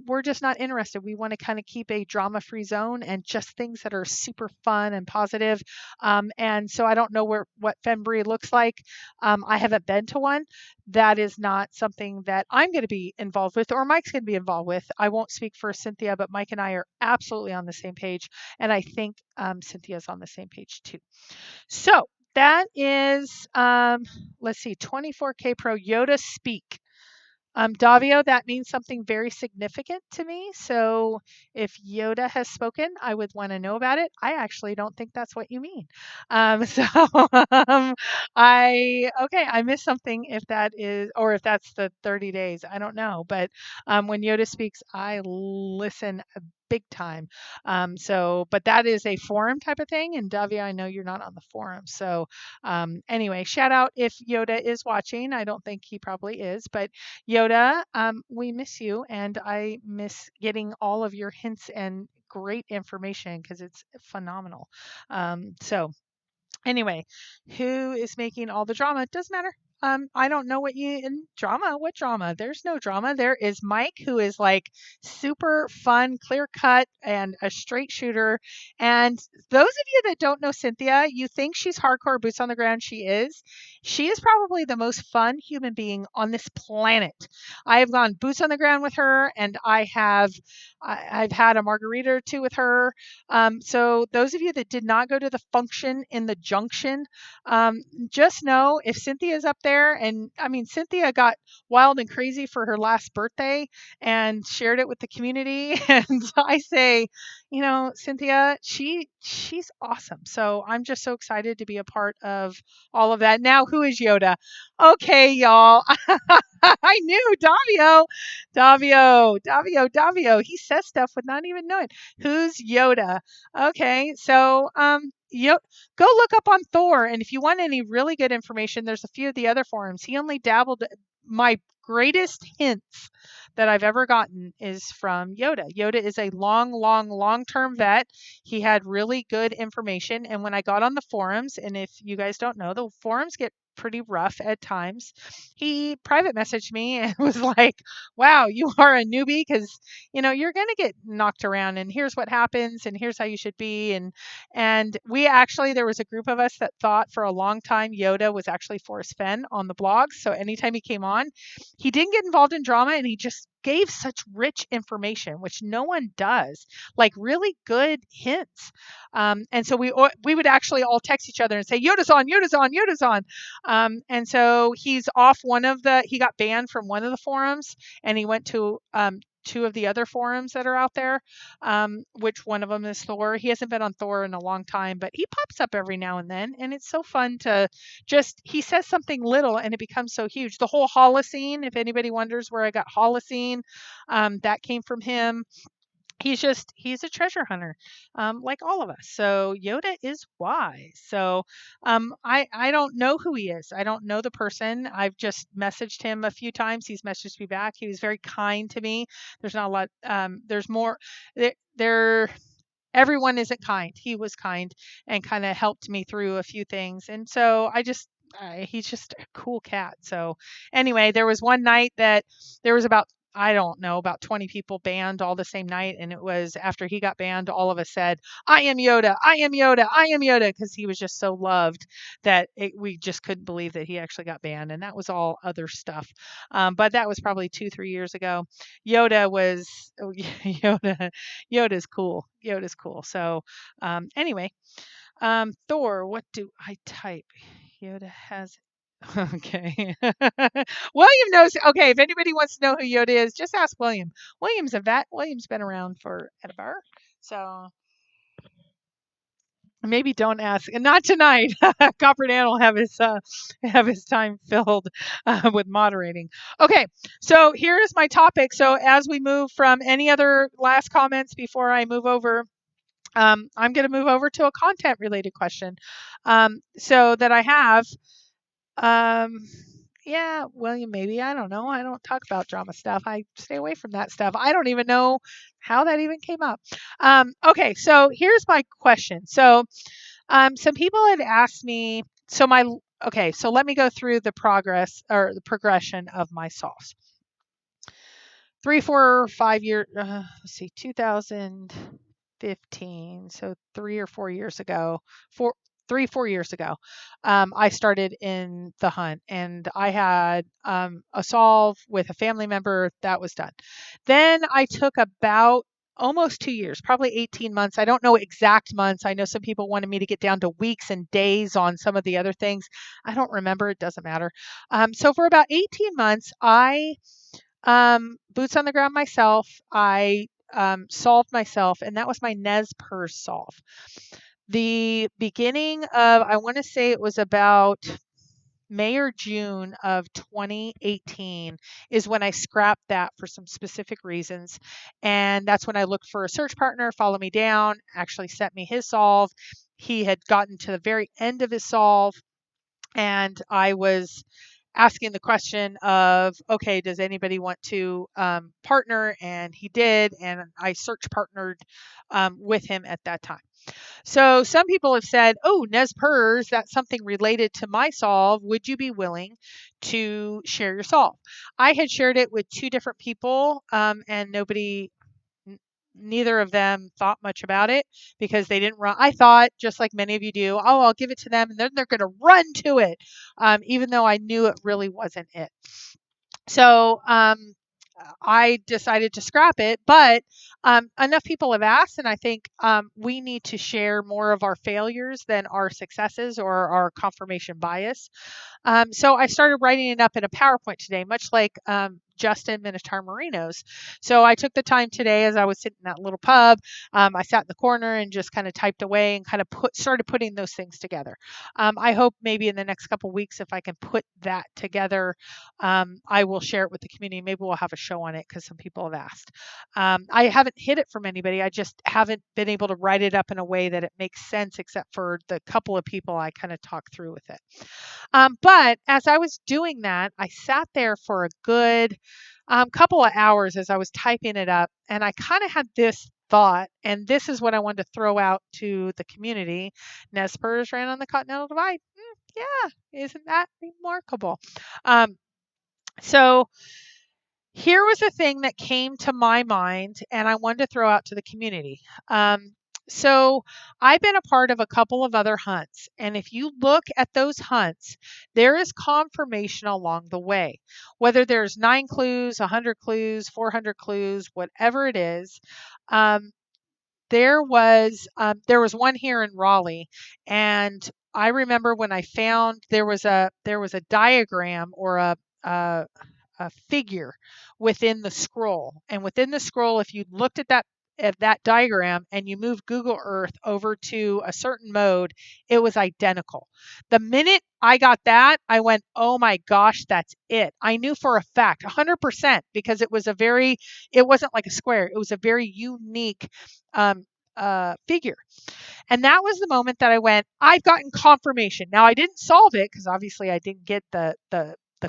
We're just not interested. We want to kind of keep a drama-free zone and just things that are super fun and positive. And so I don't know what Fenbury looks like. I haven't been to one. That is not something that I'm going to be involved with or Mike's going to be involved with. I won't speak for Cynthia, but Mike and I are absolutely on the same page. And I think Cynthia's on the same page too. So that is, let's see, 24K Pro Yoda Speak. Davio, that means something very significant to me. So if Yoda has spoken, I would want to know about it. I actually don't think that's what you mean. So I missed something if that is, or if that's the 30 days. I don't know. But when Yoda speaks, I listen big time. But that is a forum type of thing. And Davia, I know you're not on the forum. So anyway, shout out if Yoda is watching. I don't think he probably is, but Yoda, we miss you, and I miss getting all of your hints and great information because it's phenomenal. So anyway, who is making all the drama? Doesn't matter. I don't know what you in drama. What drama? There's no drama. There is Mike, who is like super fun, clear cut, and a straight shooter. And those of you that don't know Cynthia, you think she's hardcore boots on the ground. She is. She is probably the most fun human being on this planet. I have gone boots on the ground with her, and I've had a margarita or two with her. So those of you that did not go to the function in the Junction, just know if Cynthia's up there, and I mean, Cynthia got wild and crazy for her last birthday and shared it with the community. And I say, Cynthia, she's awesome. So I'm just so excited to be a part of all of that. Now, who is Yoda? Okay, y'all. I knew Davio. He says stuff with not even knowing. Who's Yoda? Okay, so go look up on Thor, and if you want any really good information, there's a few of the other forums. He only dabbled. My greatest hints that I've ever gotten is from Yoda. Yoda is a long-term vet. He had really good information, and when I got on the forums, and if you guys don't know, the forums get pretty rough at times. He private messaged me and was like, "Wow, you are a newbie because you're going to get knocked around, and here's what happens, and here's how you should be." And we actually, there was a group of us that thought for a long time Yoda was actually Forrest Fenn on the blogs. So anytime he came on, he didn't get involved in drama, and he just gave such rich information, which no one does, like really good hints. And so we would actually all text each other and say, "Yoda's on, Yoda's on, Yoda's on." And so he's off he got banned from one of the forums, and he went to two of the other forums that are out there, which one of them is Thor. He hasn't been on Thor in a long time, but he pops up every now and then, and it's so fun to he says something little and it becomes so huge. The whole Holocene, if anybody wonders where I got Holocene, that came from him. He's a treasure hunter, like all of us. So Yoda is wise. So I don't know who he is. I don't know the person. I've just messaged him a few times. He's messaged me back. He was very kind to me. There's not a lot. There's more. There everyone isn't kind. He was kind and kind of helped me through a few things. And so he's just a cool cat. So anyway, there was one night that there was about, I don't know, about 20 people banned all the same night. And it was after he got banned, all of us said, "I am Yoda, I am Yoda, I am Yoda," because he was just so loved that we just couldn't believe that he actually got banned. And that was all other stuff. But that was probably 2, 3 years ago. Yoda was, Yoda's cool. Yoda's cool. So anyway, Thor, what do I type? Yoda has. Okay. William knows. Okay, if anybody wants to know who Yoda is, just ask William. William's a vet. William's been around for Edinburgh. So maybe don't ask. And not tonight. Copper Dan will have his time filled with moderating. Okay, so here's my topic. So as we move from any other last comments before I move over, I'm going to move over to a content related question. So that I have, yeah, William, maybe, I don't know. I don't talk about drama stuff. I stay away from that stuff. I don't even know how that even came up. Okay, so here's my question. So some people had asked me, okay, so let me go through the progression of my solves. 3, 4, 5 years, let's see, 2015, so 3 or 4 years ago, 4 years ago, I started in the hunt, and I had a solve with a family member that was done. Then I took about almost 2 years, probably 18 months. I don't know exact months. I know some people wanted me to get down to weeks and days on some of the other things. I don't remember. It doesn't matter. So for about 18 months, I boots on the ground myself. I solved myself, and that was my Nez Perce solve. The beginning of, I want to say it was about May or June of 2018 is when I scrapped that for some specific reasons. And that's when I looked for a search partner, follow me down, actually sent me his solve. He had gotten to the very end of his solve, and I was asking the question of, okay, does anybody want to partner? And he did, and I search partnered with him at that time. So some people have said, oh, Nez Perce, that's something related to my solve. Would you be willing to share your solve? I had shared it with two different people, and neither of them thought much about it because they didn't run. I thought, just like many of you do, oh, I'll give it to them and then they're going to run to it, even though I knew it really wasn't it. So I decided to scrap it, but enough people have asked, and I think we need to share more of our failures than our successes or our confirmation bias. So I started writing it up in a PowerPoint today, much like Justin Minotaur Marino's. So I took the time today as I was sitting in that little pub. I sat in the corner and just kind of typed away and kind of started putting those things together. I hope maybe in the next couple of weeks, if I can put that together, I will share it with the community. Maybe we'll have a show on it because some people have asked. I haven't hid it from anybody. I just haven't been able to write it up in a way that it makes sense, except for the couple of people I kind of talk through with it. But as I was doing that, I sat there for a good couple of hours as I was typing it up, and I kind of had this thought, and this is what I wanted to throw out to the community. Nez Perce ran on the Continental Divide. Yeah, isn't that remarkable? So here was a thing that came to my mind, and I wanted to throw out to the community. So I've been a part of a couple of other hunts, and if you look at those hunts, there is confirmation along the way. Whether there's 9 clues, 100 clues, 400 clues, whatever it is, there was one here in Raleigh, and I remember when I found there was a diagram or a figure within the scroll. And within the scroll, if you looked at that diagram and you moved Google Earth over to a certain mode, it was identical. The minute I got that, I went, "Oh my gosh, that's it." I knew for a fact, 100%, because it wasn't like a square. It was a very unique figure. And that was the moment that I went, I've gotten confirmation. Now I didn't solve it because obviously I didn't get the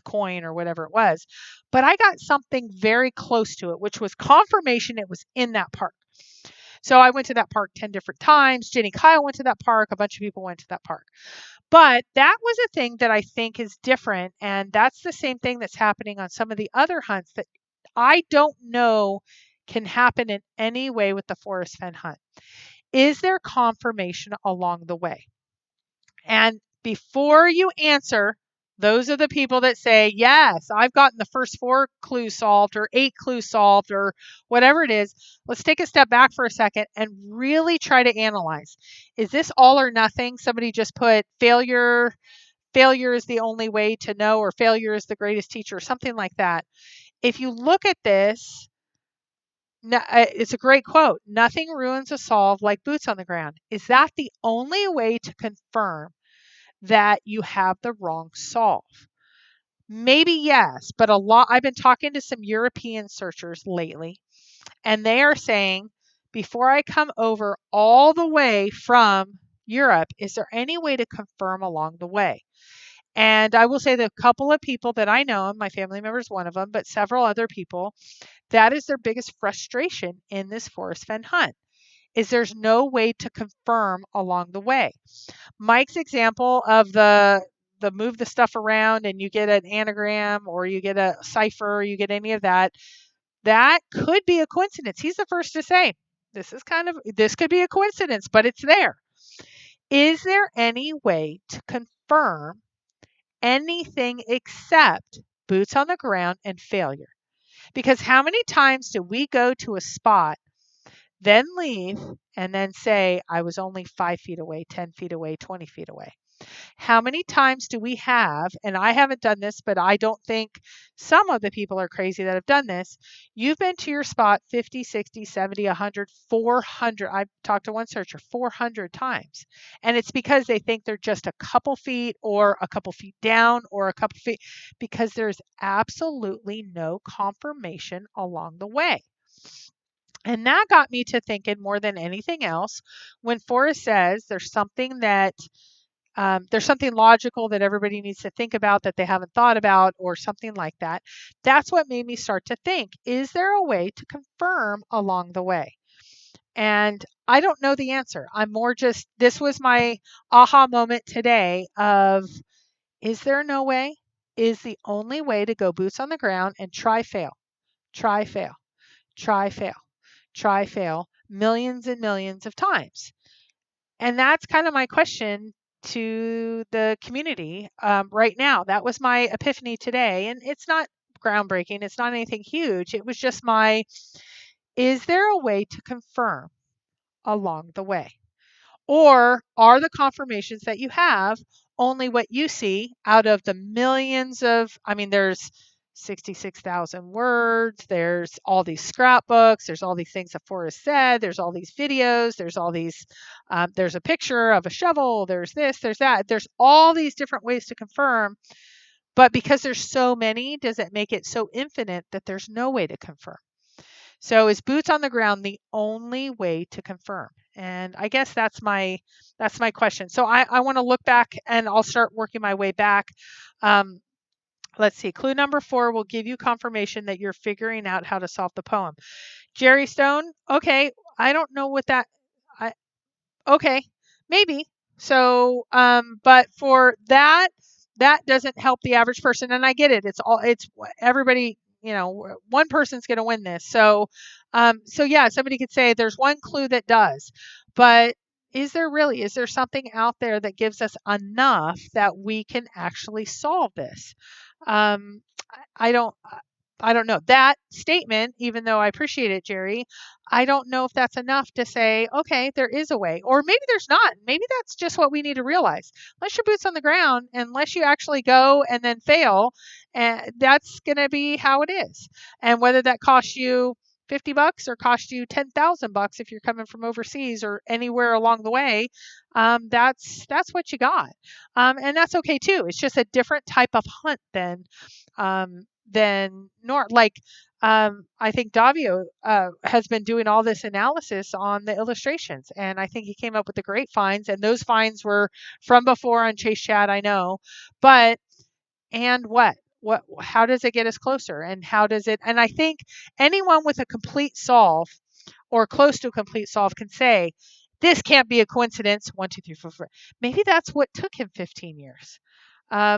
coin or whatever it was, but I got something very close to it, which was confirmation it was in that park. So I went to that park 10 different times. Jenny Kyle went to that park. A bunch of people went to that park. But that was a thing that I think is different. And that's the same thing that's happening on some of the other hunts that I don't know can happen in any way with the Forest Fen hunt. Is there confirmation along the way? And before you answer, those are the people that say, yes, I've gotten the first 4 clues solved or 8 clues solved or whatever it is. Let's take a step back for a second and really try to analyze. Is this all or nothing? Somebody just put failure is the only way to know, or failure is the greatest teacher, or something like that. If you look at this, it's a great quote. Nothing ruins a solve like boots on the ground. Is that the only way to confirm that you have the wrong solve? Maybe yes, but I've been talking to some European searchers lately, and they are saying, before I come over all the way from Europe, is there any way to confirm along the way? And I will say that a couple of people that I know, and my family member is one of them, but several other people, that is their biggest frustration in this Forest Fen hunt, is there's no way to confirm along the way. Mike's example of the move the stuff around and you get an anagram or you get a cipher or you get any of that, that could be a coincidence. He's the first to say, this could be a coincidence, but it's there. Is there any way to confirm anything except boots on the ground and failure? Because how many times do we go to a spot, then leave, and then say, I was only 5 feet away, 10 feet away, 20 feet away? How many times do we have, and I haven't done this, but I don't think some of the people are crazy that have done this. You've been to your spot 50, 60, 70, 100, 400. I've talked to one searcher 400 times. And it's because they think they're just a couple feet or a couple feet down or a couple feet, because there's absolutely no confirmation along the way. And that got me to thinking more than anything else, when Forrest says there's something logical that everybody needs to think about that they haven't thought about, or something like that. That's what made me start to think, is there a way to confirm along the way? And I don't know the answer. I'm more just, this was my aha moment today of, is there no way? Is the only way to go boots on the ground and try fail, try fail, try fail, try fail millions and millions of times. And that's kind of my question to the community right now. That was my epiphany today. And it's not groundbreaking, it's not anything huge. It was just my, is there a way to confirm along the way? Or are the confirmations that you have only what you see out of the millions of, I mean, there's 66,000 words, there's all these scrapbooks, there's all these things that Forrest said, there's all these videos, there's all these, there's a picture of a shovel, there's this, there's that, there's all these different ways to confirm. But because there's so many, does it make it so infinite that there's no way to confirm? So is boots on the ground the only way to confirm? And I guess that's my question. So I want to look back and I'll start working my way back. Um, let's see. Clue number 4 will give you confirmation that you're figuring out how to solve the poem. Jerry Stone. Okay. I don't know what that. I, okay. Maybe. So, but for that, that doesn't help the average person. And I get it. It's everybody, one person's going to win this. So yeah, somebody could say there's one clue that does, but is there something out there that gives us enough that we can actually solve this? Um, I don't, I don't know that statement, even though I appreciate it, Jerry. I don't know if that's enough to say, okay, there is a way, or maybe there's not. Maybe that's just what we need to realize. Unless your boots on the ground, unless you actually go and then fail, and that's going to be how it is. And whether that costs you $50 or costs you $10,000 if you're coming from overseas or anywhere along the way, that's what you got, and that's okay too. It's just a different type of hunt than like I think Davio has been doing all this analysis on the illustrations, and I think he came up with the great finds, and those finds were from before on Chase Chat, I know, but and what how does it get us closer, and how does it, and I think anyone with a complete solve or close to a complete solve can say this can't be a coincidence. 1, 2, 3, 4, 4. Maybe that's what took him 15 years. I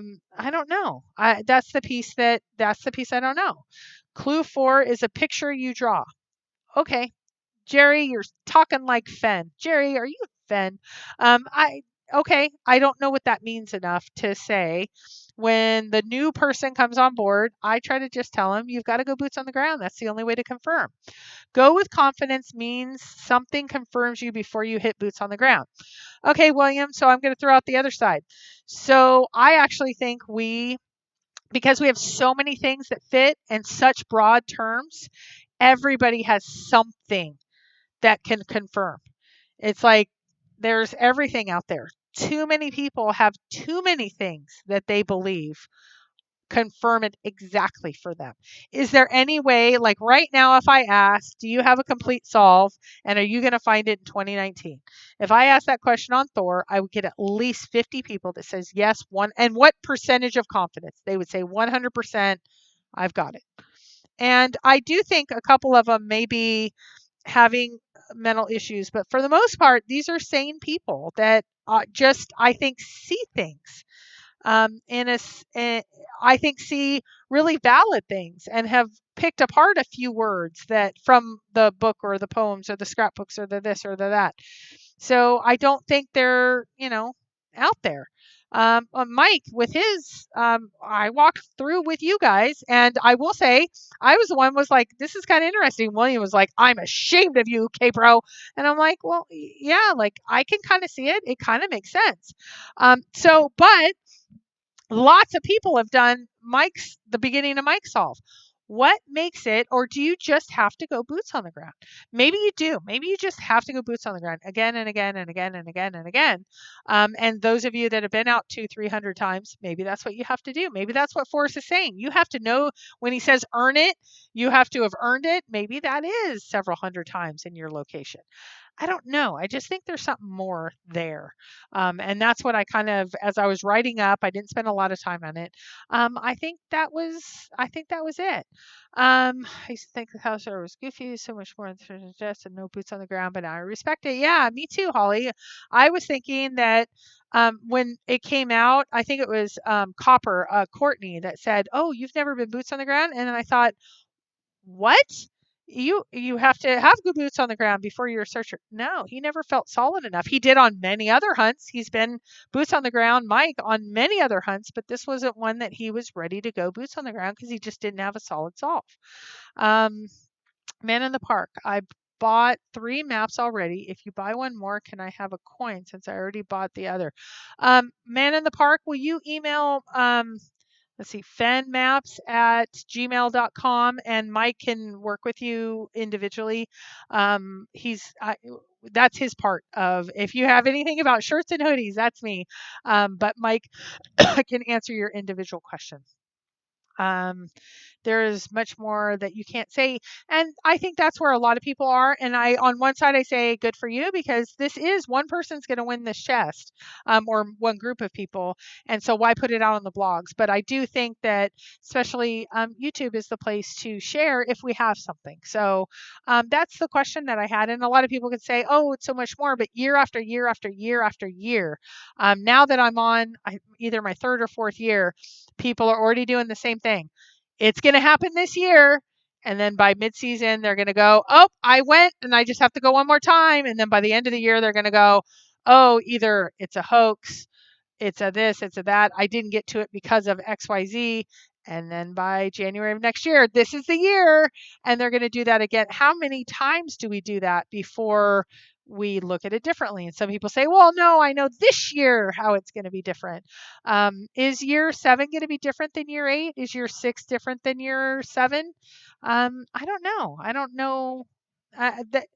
don't know. That's the piece I don't know. Clue 4 is a picture you draw. Okay, Jerry, you're talking like Fenn. Jerry, are you Fenn? I okay. I don't know what that means enough to say. When the new person comes on board, I try to just tell them you've got to go boots on the ground. That's the only way to confirm. Go with confidence means something confirms you before you hit boots on the ground. Okay, William, so I'm going to throw out the other side. So I actually think because we have so many things that fit and such broad terms, everybody has something that can confirm. It's like there's everything out there. Too many people have too many things that they believe confirm it exactly for them. Is there any way, like right now, if I ask, do you have a complete solve and are you going to find it in 2019? If I ask that question on Thor, I would get at least 50 people that says yes, one, and what percentage of confidence? They would say 100%, I've got it. And I do think a couple of them may be having mental issues, but for the most part, these are sane people that just, I think, see things in I think see really valid things and have picked apart a few words that from the book or the poems or the scrapbooks or the this or the that. So I don't think they're, out there. Mike, with his, I walked through with you guys, and I will say, I was the one was like, this is kind of interesting. William was like, I'm ashamed of you, K-Pro. And I'm like, well, yeah, like I can kind of see it. It kind of makes sense. But lots of people have done the beginning of Mike's solve. What makes it, or do you just have to go boots on the ground? Maybe you do. Maybe you just have to go boots on the ground again and again and again and again and again. And those of you that have been out 200-300 times, maybe that's what you have to do. Maybe that's what Forrest is saying. You have to know when he says earn it, you have to have earned it. Maybe that is several hundred times in your location. I don't know. I just think there's something more there. And that's what I kind of, as I was writing up, I didn't spend a lot of time on it. I think that was it. I used to think the house was goofy, so much more than just and no boots on the ground, but now I respect it. Yeah, me too, Holly. I was thinking that when it came out, I think it was Courtney that said, "Oh, you've never been boots on the ground," and then I thought, what? You have to have good boots on the ground before you're a searcher. No, he never felt solid enough. He did on many other hunts. He's been boots on the ground, Mike, on many other hunts, but this wasn't one that he was ready to go boots on the ground because he just didn't have a solid solve. Um, Man in the Park. I bought 3 maps already. If you buy one more, can I have a coin since I already bought the other? Man in the Park, will you email let's see, fennmaps@gmail.com, and Mike can work with you individually. He's that's his part of if you have anything about shirts and hoodies, that's me. But Mike can answer your individual questions. Um, there is much more that you can't say. And I think that's where a lot of people are. And on one side, I say good for you because this is one person's going to win this chest, or one group of people. And so why put it out on the blogs? But I do think that especially YouTube is the place to share if we have something. So that's the question that I had. And a lot of people could say, oh, it's so much more. But year after year after year after year, now that I'm on either my third or fourth year, people are already doing the same thing. It's going to happen this year. And then by midseason, they're going to go, oh, I went and I just have to go one more time. And then by the end of the year, they're going to go, oh, either it's a hoax, it's a this, it's a that. I didn't get to it because of XYZ. And then by January of next year, this is the year. And they're going to do that again. How many times do we do that before we look at it differently? And some people say, well, no, I know this year how it's going to be different. Is year 7 going to be different than year 8? Is year 6 different than year 7? I don't know. I don't know.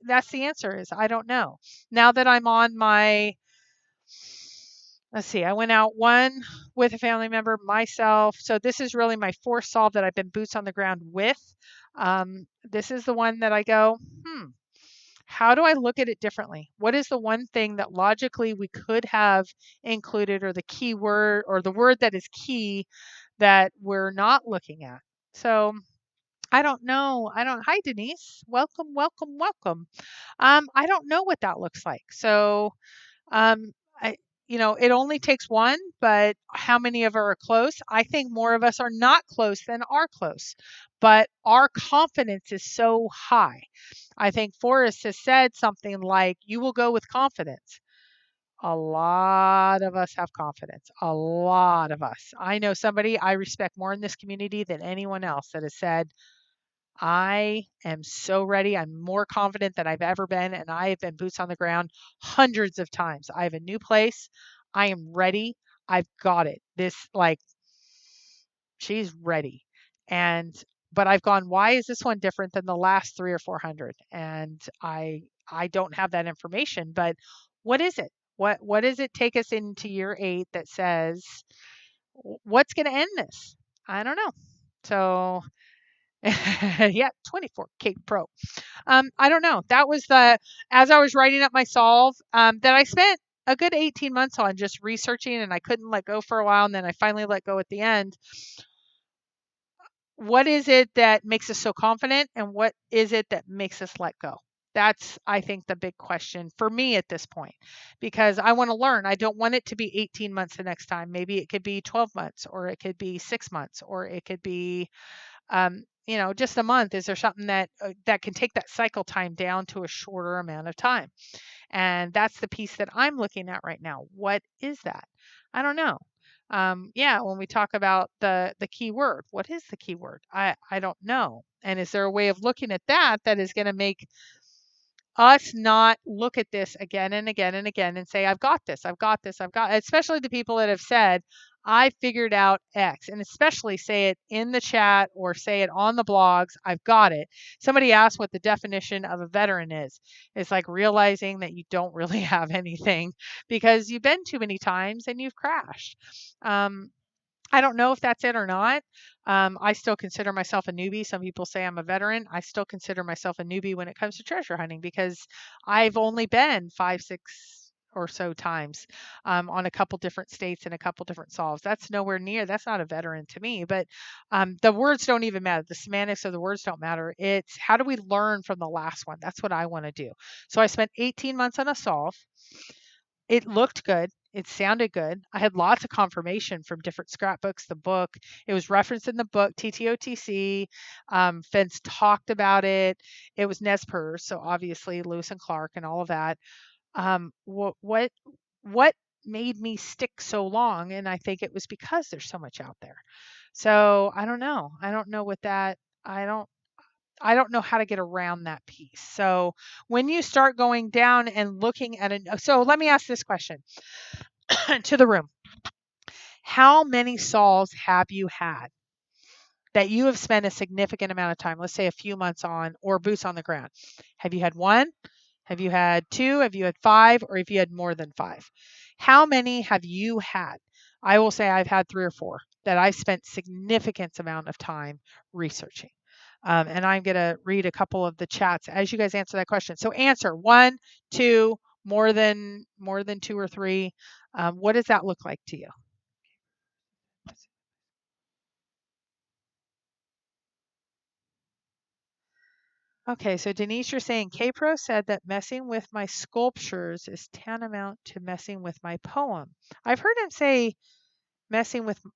That's the answer is I don't know. Now that I'm on my let's see, I went out one with a family member, myself. So this is really my 4th solve that I've been boots on the ground with. This is the one that I go, how do I look at it differently? What is the one thing that logically we could have included, or the key word, or the word that is key that we're not looking at? So I don't know. Hi, Denise. Welcome, welcome, welcome. I don't know what that looks like. So um, I, it only takes one, but how many of us are close? I think more of us are not close than are close, but our confidence is so high. I think Forrest has said something like, you will go with confidence. A lot of us have confidence. A lot of us. I know somebody I respect more in this community than anyone else that has said, I am so ready. I'm more confident than I've ever been, and I have been boots on the ground hundreds of times. I have a new place. I am ready. I've got it. She's ready. And but I've gone, why is this one different than the last 3 or 400? And I don't have that information, but what is it? What does it take us into year 8 that says what's going to end this? I don't know. So yeah, 24 Cape Pro. I don't know. That was as I was writing up my solve, that I spent a good 18 months on just researching, and I couldn't let go for a while. And then I finally let go at the end. What is it that makes us so confident, and what is it that makes us let go? That's, I think, the big question for me at this point, because I want to learn. I don't want it to be 18 months the next time. Maybe it could be 12 months, or it could be 6 months, or it could be just a month. Is there something that can take that cycle time down to a shorter amount of time? And that's the piece that I'm looking at right now. What is that? I don't know. Yeah, when we talk about the key word, what is the key word? I don't know. And is there a way of looking at that is going to make us not look at this again and again and again and say, I've got this, I've got this, I've got, especially the people that have said, I figured out X, and especially say it in the chat or say it on the blogs, I've got it. Somebody asked what the definition of a veteran is. It's like realizing that you don't really have anything because you've been too many times and you've crashed. I don't know if that's it or not. I still consider myself a newbie. Some people say I'm a veteran. I still consider myself a newbie when it comes to treasure hunting because I've only been 5, 6 or so times on a couple different states and a couple different solves. That's nowhere near. That's not a veteran to me. But the words don't even matter. The semantics of the words don't matter. It's how do we learn from the last one? That's what I want to do. So I spent 18 months on a solve. It looked good. It sounded good. I had lots of confirmation from different scrapbooks, the book. It was referenced in the book, TTOTC. Fence talked about it. It was Nez so obviously Lewis and Clark and all of that. What made me stick so long? And I think it was because there's so much out there. So I don't know. I don't know what that. I don't. I don't know how to get around that piece. So when you start going down and looking at it, so let me ask this question to the room. How many solves have you had that you have spent a significant amount of time, let's say a few months on, or boots on the ground? Have you had one? Have you had two? Have you had five? Or have you had more than five? How many have you had? I will say I've had three or four that I spent significant amount of time researching. And I'm going to read a couple of the chats as you guys answer that question. So answer one, two, more than two or three. What does that look like to you? Okay, so Denise, you're saying K-Pro said that messing with my sculptures is tantamount to messing with my poem. I've heard him say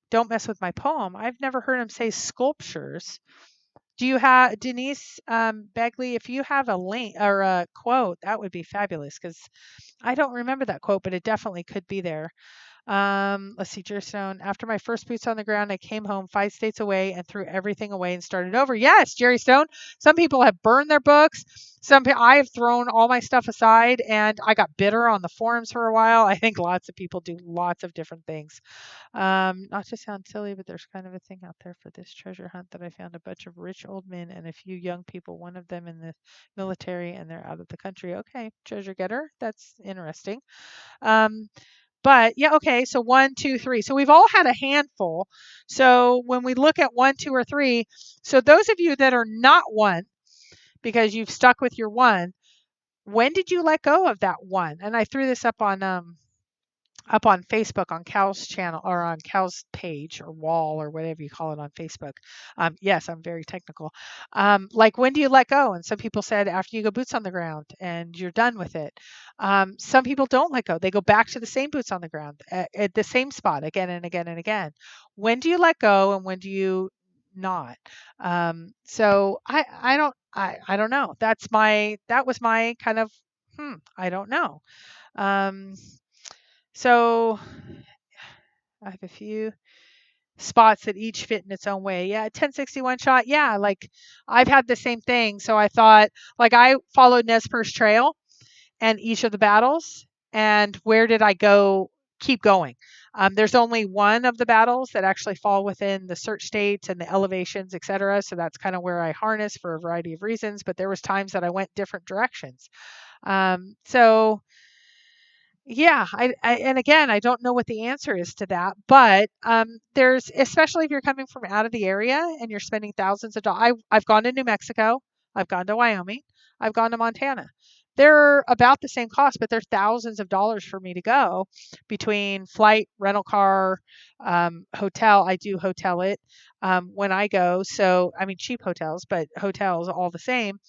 don't mess with my poem. I've never heard him say sculptures. Do you have Denise Begley? If you have a link or a quote, that would be fabulous because I don't remember that quote, but it definitely could be there. Let's see, Jerstone. After my first boots on the ground, I came home 5 states away and threw everything away and started over. Yes, Jerry Stone. Some people have burned their books. I have thrown all my stuff aside, and I got bitter on the forums for a while. I think lots of people do lots of different things. Not to sound silly, but there's kind of a thing out there for this treasure hunt that I found a bunch of rich old men and a few young people. One of them in the military, and they're out of the country. Okay, treasure getter. That's interesting. Um, but yeah, okay. So one, two, three. So we've all had a handful. So when we look at one, two, or three, so those of you that are not one, because you've stuck with your one, when did you let go of that one? And I threw this up on Facebook on Cal's channel or on Cal's page or wall or whatever you call it on Facebook. Yes, I'm very technical. Like when do you let go? And some people said after you go boots on the ground and you're done with it. Some people don't let go. They go back to the same boots on the ground at the same spot again and again and again. When do you let go and when do you not? So I don't know. That was my kind of I don't know. Um, so I have a few spots that each fit in its own way. Yeah, 1061 shot. Yeah, like I've had the same thing. So I thought, like I followed Nezper's trail and each of the battles, and where did I go? Keep going. There's only one of the battles that actually fall within the search states and the elevations, etc. So that's kind of where I harness for a variety of reasons. But there was times that I went different directions. So yeah, and again, I don't know what the answer is to that, but there's especially if you're coming from out of the area and you're spending thousands of dollars. I've gone to New Mexico, I've gone to Wyoming, I've gone to Montana. They're about the same cost, but they're thousands of dollars for me to go between flight, rental car, hotel. I do hotel it when I go, so I mean cheap hotels, but hotels all the same.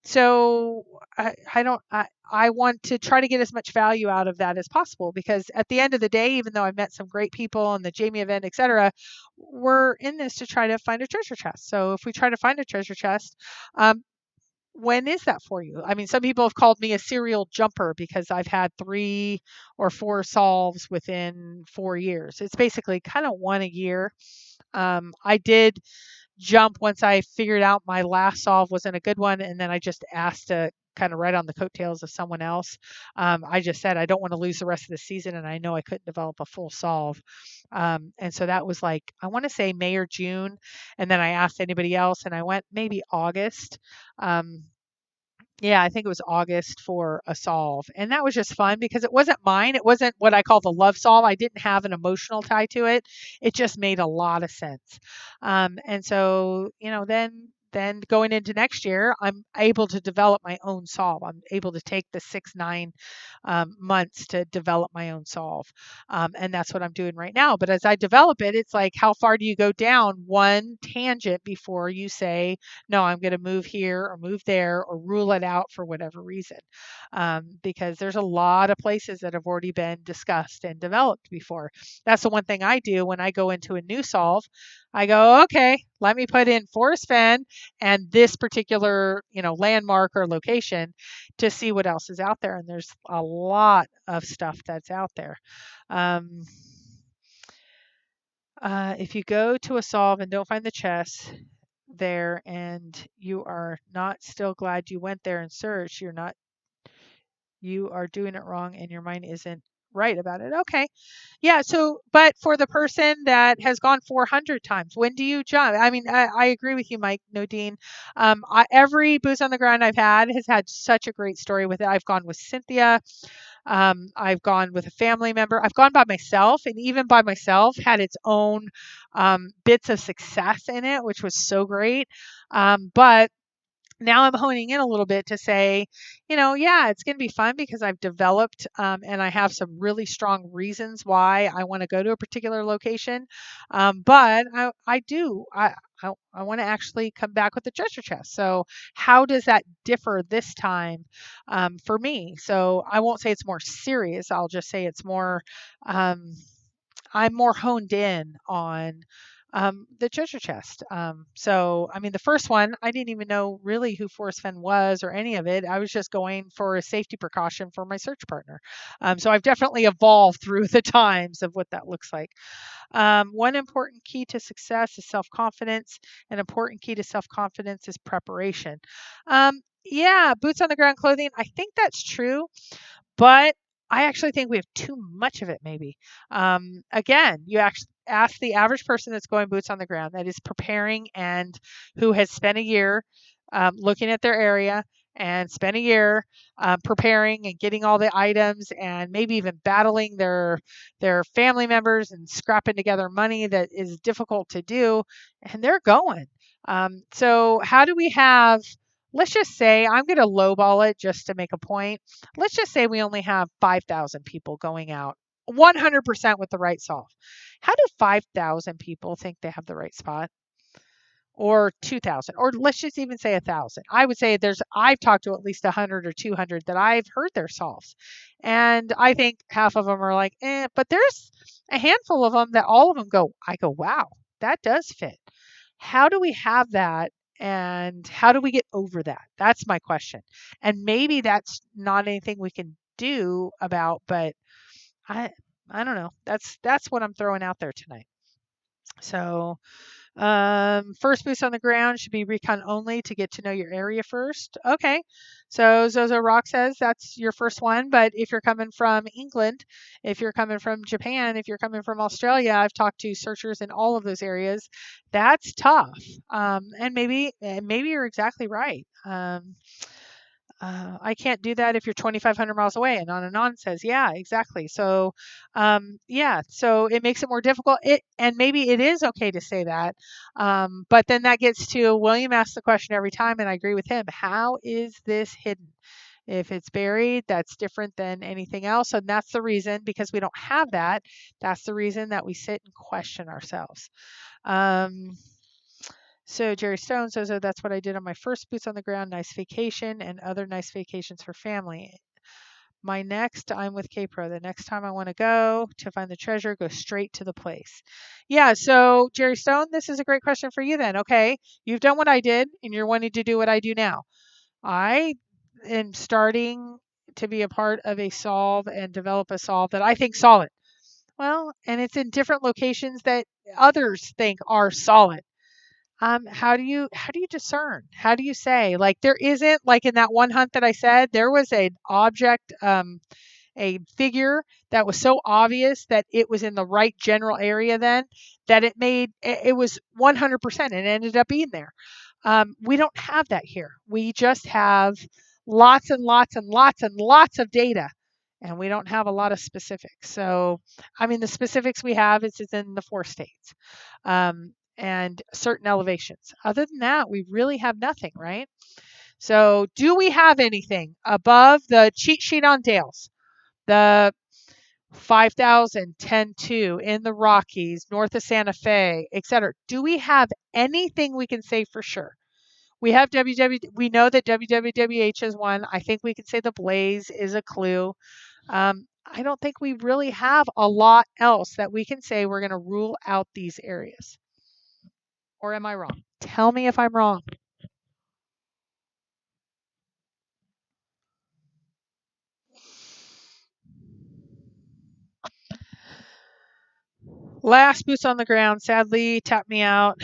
So I don't. I want to try to get as much value out of that as possible because at the end of the day, even though I've met some great people and the Jamie event, etc., we're in this to try to find a treasure chest. So if we try to find a treasure chest, when is that for you? I mean, some people have called me a serial jumper because I've had 3 or 4 solves within 4 years. It's basically kind of one a year. I did jump once I figured out my last solve wasn't a good one, and then I just asked to kind of ride on the coattails of someone else. I just said I don't want to lose the rest of the season, and I know I couldn't develop a full solve. And so that was like I want to say May or June, and then I asked anybody else, and I went maybe August. Um, Yeah, I think it was August for a solve. And that was just fun because it wasn't mine. It wasn't what I call the love solve. I didn't have an emotional tie to it. It just made a lot of sense. And so, then going into next year, I'm able to develop my own solve. I'm able to take the 6, 9 months to develop my own solve. And that's what I'm doing right now. But as I develop it, it's like, how far do you go down one tangent before you say, no, I'm going to move here or move there or rule it out for whatever reason. Because there's a lot of places that have already been discussed and developed before. That's the one thing I do when I go into a new solve. I go, okay, let me put in Forest Fenn and this particular, landmark or location to see what else is out there. And there's a lot of stuff that's out there. Um, if you go to a solve and don't find the chess there and you are not still glad you went there and searched, you are doing it wrong and your mind isn't right about it. Okay. Yeah. So, but for the person that has gone 400 times, when do you jump? I mean, I agree with you, Mike, Nadine. Every boots on the ground I've had has had such a great story with it. I've gone with Cynthia. I've gone with a family member. I've gone by myself, and even by myself, had its own bits of success in it, which was so great. But now I'm honing in a little bit to say, yeah, it's going to be fun because I've developed and I have some really strong reasons why I want to go to a particular location. But I want to actually come back with the treasure chest. So how does that differ this time for me? So I won't say it's more serious. I'll just say it's more. Um, I'm more honed in on the treasure chest. So, I mean, the first one, I didn't even know really who Forrest Fenn was or any of it. I was just going for a safety precaution for my search partner. So I've definitely evolved through the times of what that looks like. One important key to success is self confidence. An important key to self confidence is preparation. Yeah, boots on the ground clothing. I think that's true. But I actually think we have too much of it, maybe. Again, you actually ask the average person that's going boots on the ground, that is preparing and who has spent a year looking at their area and spent a year preparing and getting all the items and maybe even battling their family members and scrapping together money that is difficult to do, and they're going. So how do we have, let's just say, I'm going to lowball it just to make a point. Let's just say we only have 5,000 people going out 100% with the right solve. How do 5,000 people think they have the right spot? Or 2,000, or let's just even say 1,000. I would say I've talked to at least 100 or 200 that I've heard their solves. And I think half of them are like, but there's a handful of them that all of them I go, wow, that does fit. How do we have that? And how do we get over that? That's my question. And maybe that's not anything we can do about, but I I don't know. That's what I'm throwing out there tonight. So first boots on the ground should be recon only to get to know your area first. Okay. So Zozo Rock says that's your first one. But if you're coming from England, if you're coming from Japan, if you're coming from Australia, I've talked to searchers in all of those areas. That's tough. And maybe you're exactly right. I can't do that if you're 2,500 miles away. And on says, yeah, exactly. So, yeah, so it makes it more difficult. And maybe it is okay to say that. But then that gets to William asks the question every time, and I agree with him. How is this hidden? If it's buried, that's different than anything else. And that's the reason, because we don't have that, that's the reason that we sit and question ourselves. So Jerry Stone says, oh, that's what I did on my first boots on the ground, nice vacation and other nice vacations for family. My next, I'm with K-Pro. The next time I want to go to find the treasure, go straight to the place. Yeah, so Jerry Stone, this is a great question for you then. Okay, you've done what I did and you're wanting to do what I do now. I am starting to be a part of a solve and develop a solve that I think solid. Well, and it's in different locations that others think are solid. How do you discern? How do you say, like, there isn't, like in that one hunt that I said, there was an object, a figure that was so obvious that it was in the right general area then that it was 100%. It ended up being there. We don't have that here. We just have lots and lots and lots and lots of data, and we don't have a lot of specifics. So, I mean, the specifics we have is in the 4 states, and certain elevations. Other than that, we really have nothing, right? So, do we have anything above the cheat sheet on Dales? The 5,000, 10.2 in the Rockies, north of Santa Fe, etc. Do we have anything we can say for sure? We have we know that WWWH is one. I think we can say the Blaze is a clue. I don't think we really have a lot else that we can say we're going to rule out these areas. Or am I wrong? Tell me if I'm wrong. Last boots on the ground, sadly, tapped me out.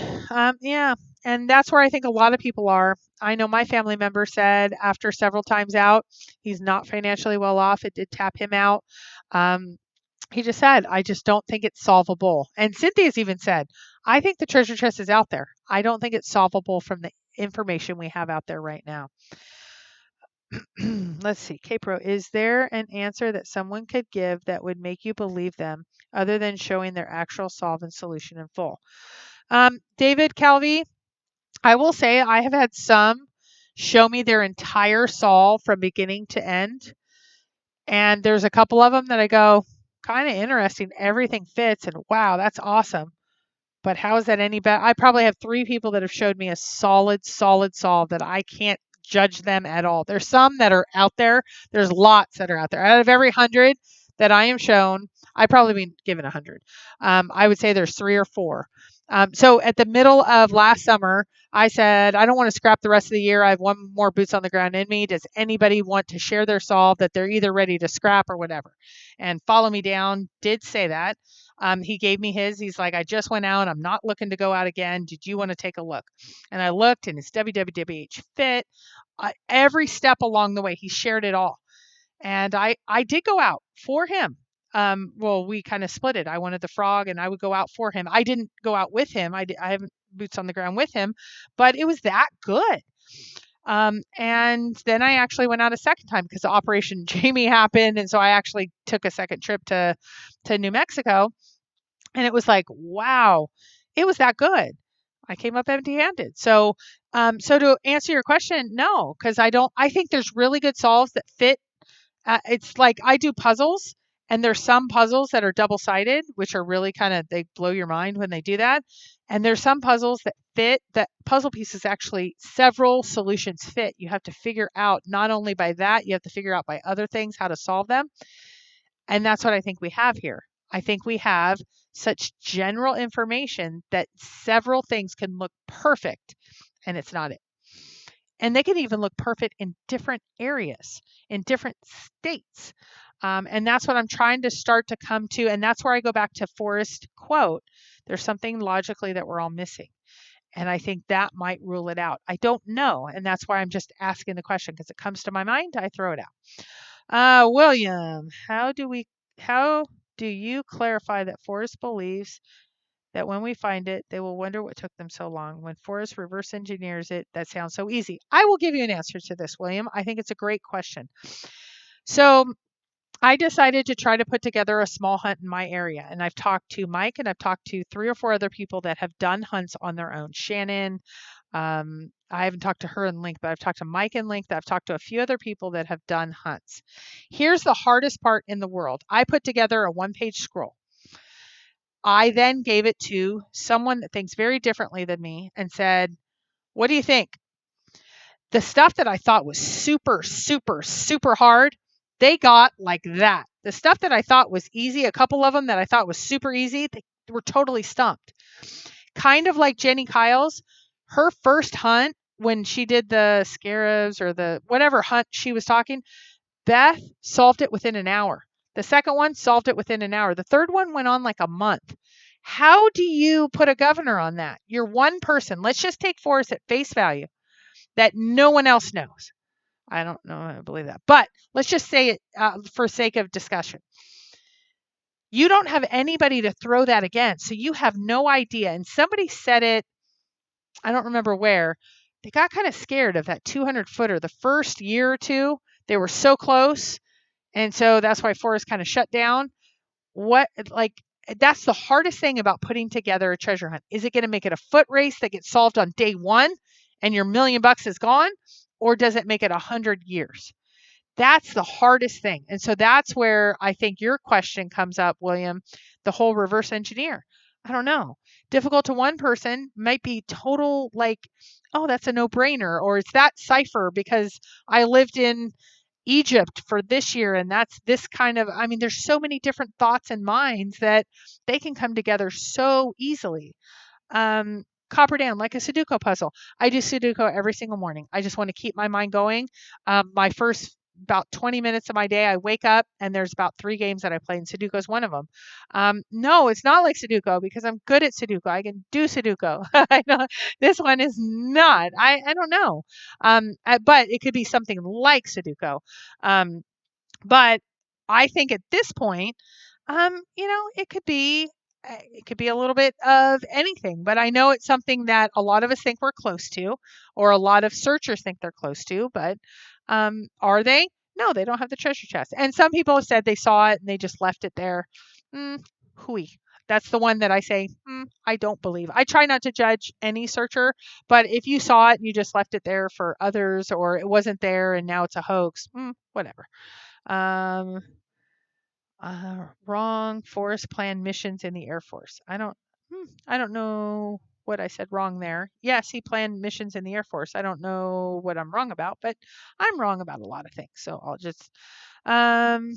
Yeah, and that's where I think a lot of people are. I know my family member said after several times out, he's not financially well off. It did tap him out. Um, he just said, I just don't think it's solvable. And Cynthia's even said, I think the treasure chest is out there. I don't think it's solvable from the information we have out there right now. Let's see. Kpro, is there an answer that someone could give that would make you believe them other than showing their actual solve and solution in full? David Calvi, I will say I have had some show me their entire solve from beginning to end. And there's a couple of them that I go, kind of interesting. Everything fits. And wow, that's awesome. But how is that any better? I probably have 3 people that have showed me a solid solve that I can't judge them at all. There's some that are out there. There's lots that are out there. Out of every 100 that I am shown, I've probably been given 100. I would say there's 3 or 4. So at the middle of last summer, I said, I don't want to scrap the rest of the year. I have one more boots on the ground in me. Does anybody want to share their solve that they're either ready to scrap or whatever? And Follow Me Down did say that. He gave me his. He's like, I just went out. I'm not looking to go out again. Did you want to take a look? And I looked, and it's WWWH fit. Every step along the way, he shared it all. And I did go out for him. Well, we kind of split it. I wanted the frog, and I would go out for him. I didn't go out with him. I haven't boots on the ground with him, but it was that good. And then I actually went out a second time because Operation Jamie happened, and so I actually took a second trip to New Mexico. And it was like, wow, it was that good. I came up empty-handed. So to answer your question, no, because I think there's really good solves that fit. It's like I do puzzles, and there's some puzzles that are double-sided, which are really they blow your mind when they do that. And there's some puzzles that fit, that puzzle pieces actually several solutions fit. You have to figure out not only by that, you have to figure out by other things how to solve them. And that's what I think we have here. I think we have such general information that several things can look perfect, and it's not it. And they can even look perfect in different areas, in different states. And that's what I'm trying to start to come to. And that's where I go back to Forrest quote. There's something logically that we're all missing. And I think that might rule it out. I don't know. And that's why I'm just asking the question, because it comes to my mind, I throw it out. William, how do you clarify that Forrest believes that when we find it, they will wonder what took them so long? When Forrest reverse engineers it, that sounds so easy. I will give you an answer to this, William. I think it's a great question. So I decided to try to put together a small hunt in my area. And I've talked to Mike, and I've talked to 3 or 4 other people that have done hunts on their own. Shannon, I haven't talked to her in length, but I've talked to Mike in length. I've talked to a few other people that have done hunts. Here's the hardest part in the world. I put together a 1-page scroll. I then gave it to someone that thinks very differently than me and said, what do you think? The stuff that I thought was super, super, super hard, they got like that. The stuff that I thought was easy, a couple of them that I thought was super easy, they were totally stumped. Kind of like Jenny Kyle's, her first hunt when she did the scarabs or the whatever hunt she was talking, Beth solved it within an hour. The second one solved it within an hour. The third one went on like a month. How do you put a governor on that? You're one person. Let's just take Forrest at face value that no one else knows. I don't know. I believe that. But let's just say it for sake of discussion. You don't have anybody to throw that against. So you have no idea. And somebody said it, I don't remember where, they got kind of scared of that 200 footer. The first year or two, they were so close. And so that's why Forrest kind of shut down. What, like, that's the hardest thing about putting together a treasure hunt. Is it going to make it a foot race that gets solved on day one and your $1,000,000 is gone? Or does it make it 100 years? That's the hardest thing. And so that's where I think your question comes up, William, the whole reverse engineer. I don't know. Difficult to one person might be total like, oh, that's a no brainer, or it's that cipher because I lived in Egypt for this year and that's this kind of, I mean, there's so many different thoughts and minds that they can come together so easily. Copper down like a Sudoku puzzle. I do Sudoku every single morning. I just want to keep my mind going. My first about 20 minutes of my day, I wake up and there's about 3 games that I play, and Sudoku is one of them. No, it's not like Sudoku because I'm good at Sudoku. I can do Sudoku. I know this one is not. I don't know. But it could be something like Sudoku. Um, but I think at this point, it could be a little bit of anything, but I know it's something that a lot of us think we're close to, or a lot of searchers think they're close to, but are they? No, they don't have the treasure chest. And some people have said they saw it and they just left it there. Hooey. That's the one that I say, I don't believe. I try not to judge any searcher, but if you saw it and you just left it there for others, or it wasn't there and now it's a hoax, whatever. Um, Wrong. Forrest planned missions in the Air Force. I don't know what I said wrong there. Yes, he planned missions in the Air Force. I don't know what I'm wrong about, but I'm wrong about a lot of things. So I'll just, um,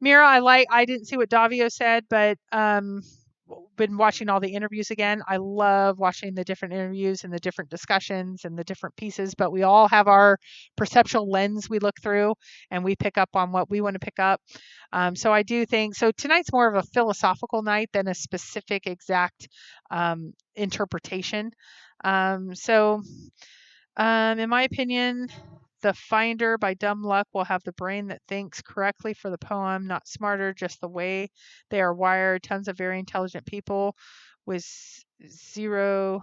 Mira, I didn't see what Davio said, but been watching all the interviews again. I love watching the different interviews and the different discussions and the different pieces, but we all have our perceptual lens we look through and we pick up on what we want to pick up. So I do think so. Tonight's more of a philosophical night than a specific exact interpretation. In my opinion, the finder by dumb luck will have the brain that thinks correctly for the poem, not smarter, just the way they are wired. Tons of very intelligent people with zero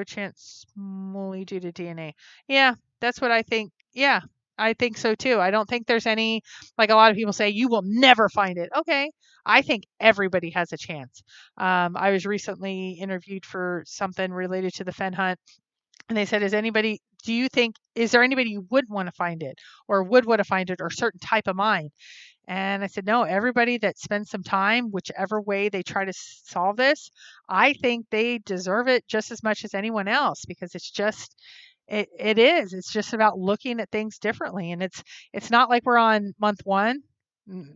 chance only due to DNA. Yeah, that's what I think. Yeah, I think so too. I don't think there's any, like a lot of people say, you will never find it. Okay. I think everybody has a chance. I was recently interviewed for something related to the Fenn hunt. And they said, is there anybody you wouldn't want to find it or would want to find it or certain type of mind? And I said, no, everybody that spends some time, whichever way they try to solve this, I think they deserve it just as much as anyone else because it's just about looking at things differently. And it's not like we're on month one,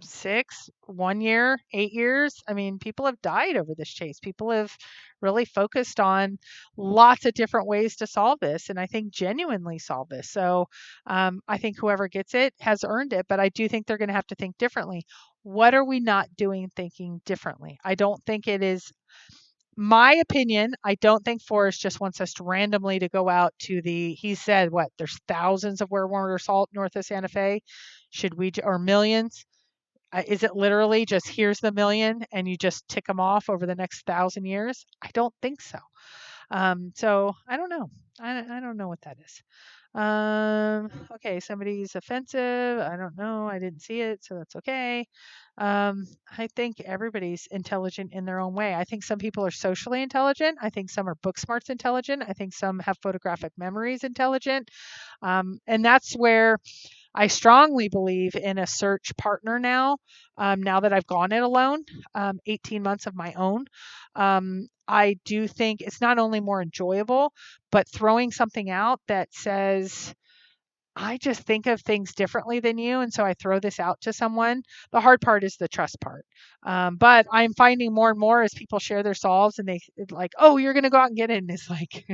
6, 1 year, 8 years. I mean, people have died over this chase. People have really focused on lots of different ways to solve this, and I think genuinely solve this. So I think whoever gets it has earned it, but I do think they're going to have to think differently. What are we not doing thinking differently? I don't think it is my opinion. I don't think Forrest just wants us to randomly to go out to he said, what, there's thousands of water salt north of Santa Fe. Or millions? Is it literally just here's the million and you just tick them off over the next 1,000 years? I don't think so. So I don't know. I don't know what that is. Okay, somebody's offensive. I don't know. I didn't see it, so that's okay. I think everybody's intelligent in their own way. I think some people are socially intelligent. I think some are book smarts intelligent. I think some have photographic memories intelligent. And that's where I strongly believe in a search partner now. Now that I've gone it alone, 18 months of my own, I do think it's not only more enjoyable, but throwing something out that says, I just think of things differently than you. And so I throw this out to someone. The hard part is the trust part. But I'm finding more and more as people share their solves and they like, oh, you're going to go out and get it. And it's like,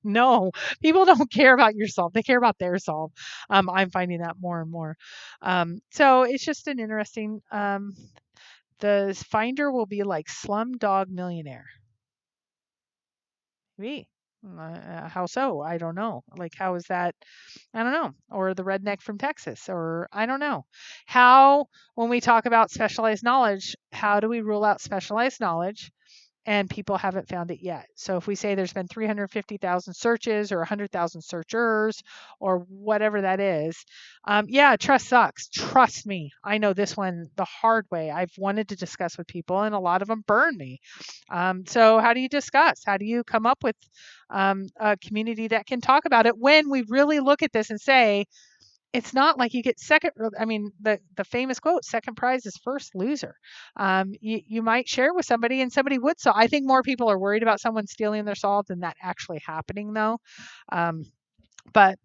no, people don't care about your solve. They care about their solve. I'm finding that more and more. So it's just an interesting, the finder will be like Slumdog Millionaire. Me. How so? I don't know. Like, how is that? I don't know. Or the redneck from Texas, or I don't know. How, when we talk about specialized knowledge, how do we rule out specialized knowledge and people haven't found it yet. So if we say there's been 350,000 searches or 100,000 searchers or whatever that is, yeah, trust sucks. Trust me. I know this one the hard way. I've wanted to discuss with people, and a lot of them burn me. So how do you discuss? How do you come up with a community that can talk about it when we really look at this and say, it's not like you get second. I mean, the famous quote, "Second prize is first loser." You might share with somebody, and somebody would solve. I think more people are worried about someone stealing their solve than that actually happening, though. Um, but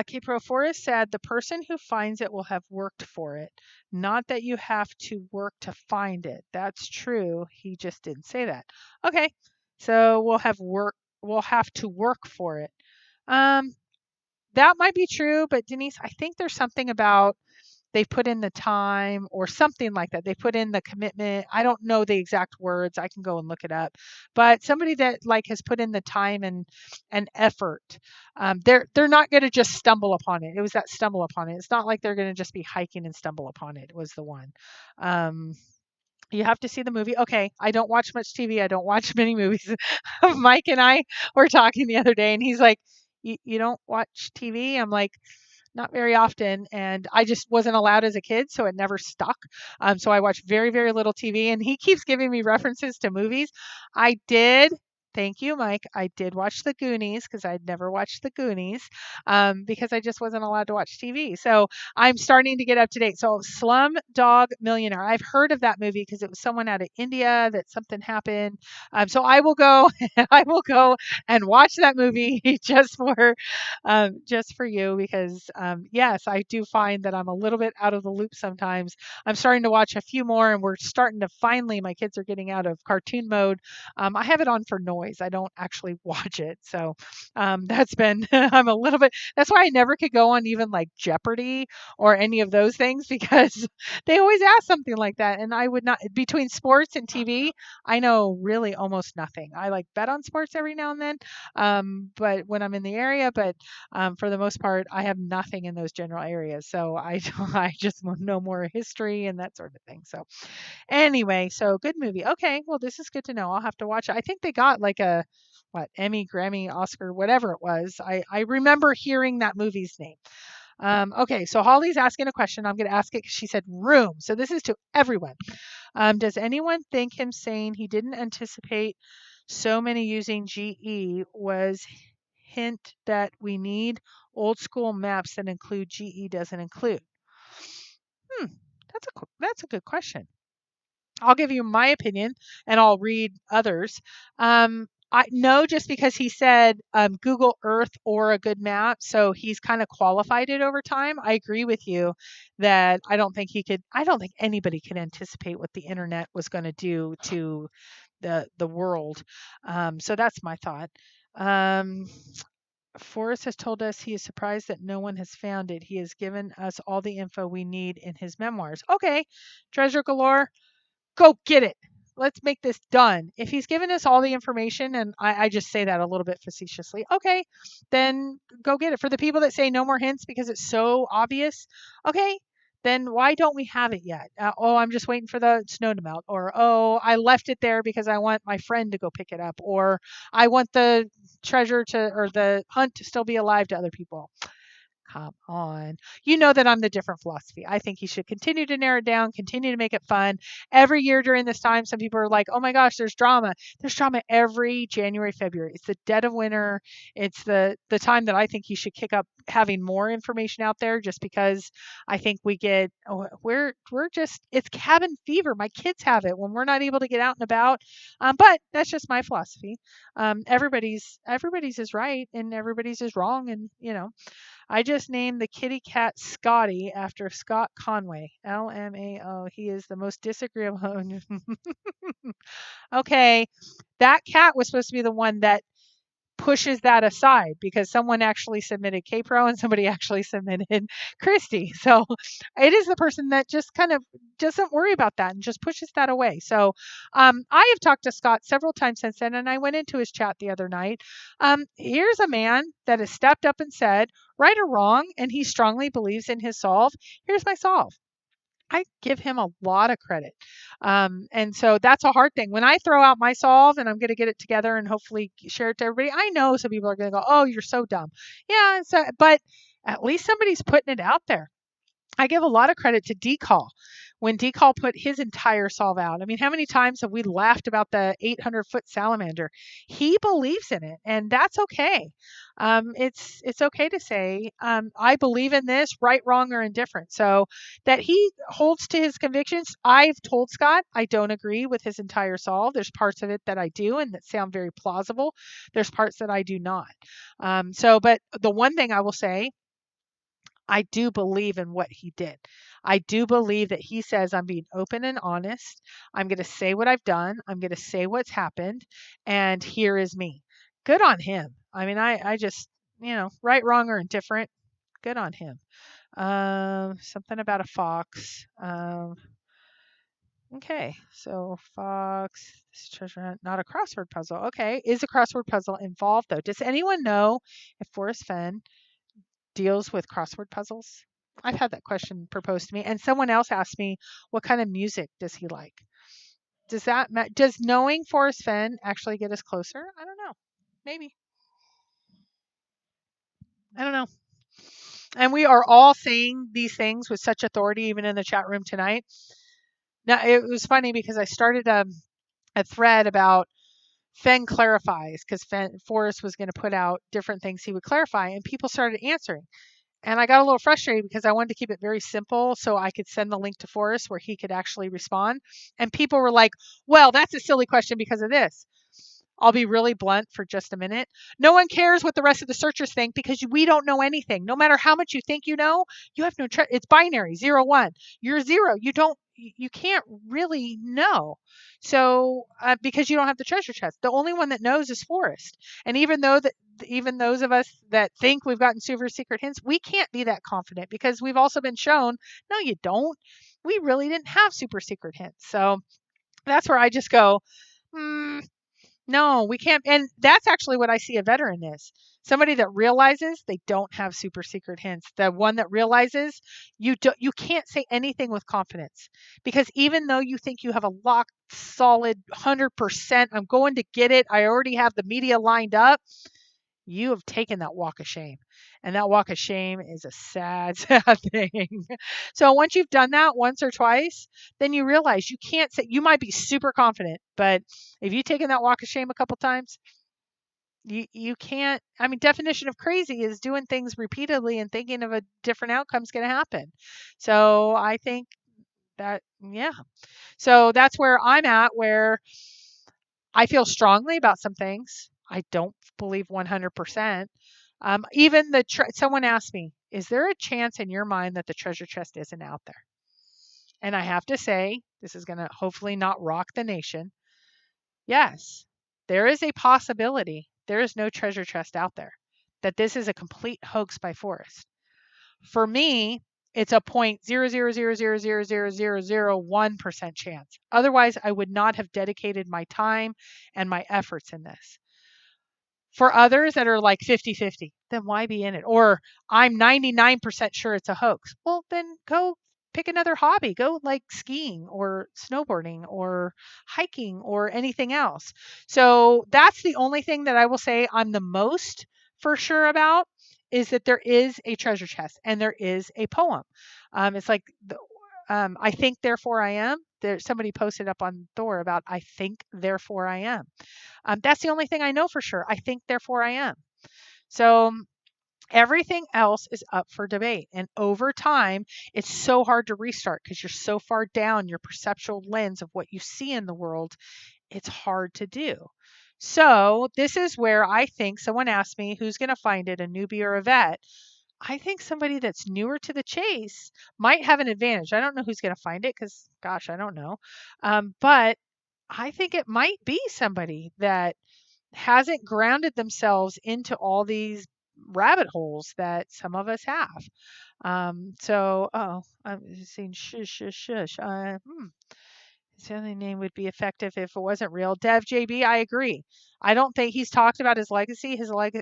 K Pro Forest said the person who finds it will have worked for it, not that you have to work to find it. That's true. He just didn't say that. Okay, so we'll have work. We'll have to work for it. Um, that might be true, but Denise, I think there's something about they put in the time or something like that. They put in the commitment. I don't know the exact words. I can go and look it up. But somebody that like has put in the time and effort, they're not going to just stumble upon it. It was that stumble upon it. It's not like they're going to just be hiking and stumble upon it. Was the one. Um, you have to see the movie. Okay, I don't watch much TV. I don't watch many movies. Mike and I were talking the other day, and he's like, You don't watch TV?" I'm like, not very often, and I just wasn't allowed as a kid, so it never stuck. So I watch very, very little TV, and he keeps giving me references to movies. I did. Thank you, Mike. I did watch The Goonies because I'd never watched The Goonies because I just wasn't allowed to watch TV. So I'm starting to get up to date. So Slum Dog Millionaire. I've heard of that movie because it was someone out of India that something happened. So I will go. I will go and watch that movie just for you because yes, I do find that I'm a little bit out of the loop sometimes. I'm starting to watch a few more, and we're starting to finally. My kids are getting out of cartoon mode. I have it on for noise. I don't actually watch it, so that's been. I'm a little bit. That's why I never could go on even like Jeopardy or any of those things because they always ask something like that, and I would not. Between sports and TV, I know really almost nothing. I like bet on sports every now and then, but when I'm in the area, but for the most part, I have nothing in those general areas. So I I just want to know more history and that sort of thing. So anyway, so good movie. Okay, well this is good to know. I'll have to watch it. I think they got like a what Emmy, Grammy, Oscar, whatever it was. I remember hearing that movie's name. Okay, so Holly's asking a question. I'm going to ask it because she said room. So this is to everyone. Does anyone think him saying he didn't anticipate so many using GE was hint that we need old school maps that include GE doesn't include? Hmm, that's a good question. I'll give you my opinion and I'll read others. I know just because he said Google Earth or a good map, so he's kind of qualified it over time. I agree with you that I don't think he could. I don't think anybody could anticipate what the internet was going to do to the world. So that's my thought. Um, Forrest has told us he is surprised that no one has found it. He has given us all the info we need in his memoirs. Okay, treasure galore, go get it. Let's make this done. If he's given us all the information, and I just say that a little bit facetiously, okay, then go get it. For the people that say no more hints because it's so obvious, okay, then why don't we have it yet? Oh, I'm just waiting for the snow to melt. Or, oh, I left it there because I want my friend to go pick it up. Or I want the treasure to, or the hunt to still be alive to other people. Come on. You know that I'm the different philosophy. I think he should continue to narrow it down, continue to make it fun. Every year during this time, some people are like, oh my gosh, there's drama. There's drama every January, February. It's the dead of winter. It's the time that I think he should kick up having more information out there just because I think we get we're just it's cabin fever. My kids have it when we're not able to get out and about. But that's just my philosophy. Everybody's is right and everybody's is wrong and I just named the kitty cat Scotty after Scott Conway. LMAO. He is the most disagreeable. Okay. That cat was supposed to be the one that pushes that aside because someone actually submitted K-Pro and somebody actually submitted Christy. So it is the person that just kind of doesn't worry about that and just pushes that away. So I have talked to Scott several times since then, and I went into his chat the other night. Here's a man that has stepped up and said, right or wrong, and he strongly believes in his solve. Here's my solve. I give him a lot of credit. And so that's a hard thing. When I throw out my solve and I'm going to get it together and hopefully share it to everybody, I know some people are going to go, "Oh, you're so dumb." Yeah, so but at least somebody's putting it out there. I give a lot of credit to Decall when Decall put his entire solve out. I mean, how many times have we laughed about the 800-foot salamander? He believes in it, and that's okay. It's okay to say I believe in this, right, wrong, or indifferent. So that he holds to his convictions. I've told Scott I don't agree with his entire solve. There's parts of it that I do and that sound very plausible. There's parts that I do not. But the one thing I will say, I do believe in what he did. I do believe that he says, I'm being open and honest. I'm going to say what I've done. I'm going to say what's happened. And here is me. Good on him. I mean, I just, right, wrong, or indifferent. Good on him. Something about a fox. Okay, so fox, this treasure hunt, not a crossword puzzle. Okay, is a crossword puzzle involved though? Does anyone know if Forrest Fenn deals with crossword puzzles? I've had that question proposed to me, and someone else asked me, "What kind of music does he like?" Does knowing Forrest Fenn actually get us closer? I don't know. Maybe. I don't know. And we are all saying these things with such authority, even in the chat room tonight. Now, it was funny because I started a thread about Fenn clarifies because Forrest was going to put out different things he would clarify, and people started answering. And I got a little frustrated because I wanted to keep it very simple so I could send the link to Forrest where he could actually respond. And people were like, well, that's a silly question because of this. I'll be really blunt for just a minute. No one cares what the rest of the searchers think because we don't know anything. No matter how much you think you know, you have no it's binary, 0, 1. You're 0. You can't really know. So because you don't have the treasure chest, the only one that knows is Forrest. And even those of us that think we've gotten super secret hints, we can't be that confident because we've also been shown, no, you don't. We really didn't have super secret hints. So that's where I just go, hmm, no, we can't. And that's actually what I see a veteran is. Somebody that realizes they don't have super secret hints. The one that realizes you can't say anything with confidence because even though you think you have a locked solid 100%, I'm going to get it. I already have the media lined up. You have taken that walk of shame. And that walk of shame is a sad, sad thing. So once you've done that once or twice, then you realize you can't say, you might be super confident, but if you've taken that walk of shame a couple times, you can't. I mean, definition of crazy is doing things repeatedly and thinking of a different outcome is going to happen. So I think that, yeah. So that's where I'm at, where I feel strongly about some things. I don't believe 100%. Even someone asked me, "Is there a chance in your mind that the treasure chest isn't out there?" And I have to say, this is going to hopefully not rock the nation. Yes, there is a possibility there is no treasure chest out there. That this is a complete hoax by Forrest. For me, it's a 0.000000001% chance. Otherwise, I would not have dedicated my time and my efforts in this. For others that are like 50-50, then why be in it? Or I'm 99% sure it's a hoax. Well, then go pick another hobby. Go like skiing or snowboarding or hiking or anything else. So that's the only thing that I will say I'm the most for sure about is that there is a treasure chest and there is a poem. It's like I think, therefore I am. There, somebody posted up on Thor about I think, therefore I am. That's the only thing I know for sure. I think, therefore I am. So everything else is up for debate. And over time, it's so hard to restart because you're so far down your perceptual lens of what you see in the world. It's hard to do. So this is where I think someone asked me who's going to find it, a newbie or a vet. I think somebody that's newer to the chase might have an advantage. I don't know who's going to find it because, gosh, I don't know. But I think it might be somebody that hasn't grounded themselves into all these rabbit holes that some of us have. I'm saying shush, shush, shush. His other name would be effective if it wasn't real. Dev JB, I agree. I don't think he's talked about his legacy.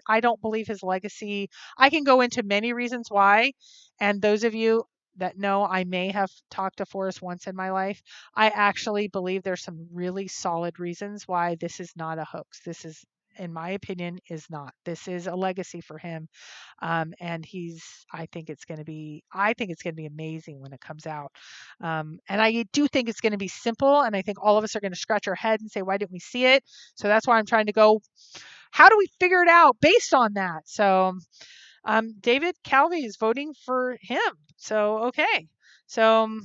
I don't believe his legacy. I can go into many reasons why. And those of you that know I may have talked to Forrest once in my life, I actually believe there's some really solid reasons why this is not a hoax. This is, in my opinion, is not. This is a legacy for him, and he's. I think it's going to be amazing when it comes out, and I do think it's going to be simple. And I think all of us are going to scratch our head and say, why didn't we see it? So that's why I'm trying to go. How do we figure it out based on that? So David Calvi is voting for him. So, okay. So,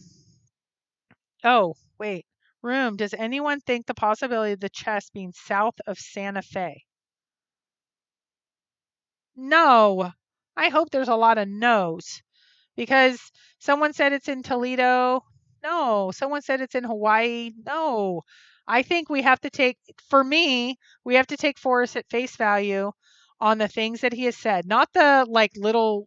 oh, wait. Room. Does anyone think the possibility of the chest being south of Santa Fe? No. I hope there's a lot of no's. Because someone said it's in Toledo. No. Someone said it's in Hawaii. No. I think we have to take, for me, we have to take Forrest at face value on the things that he has said, not the like little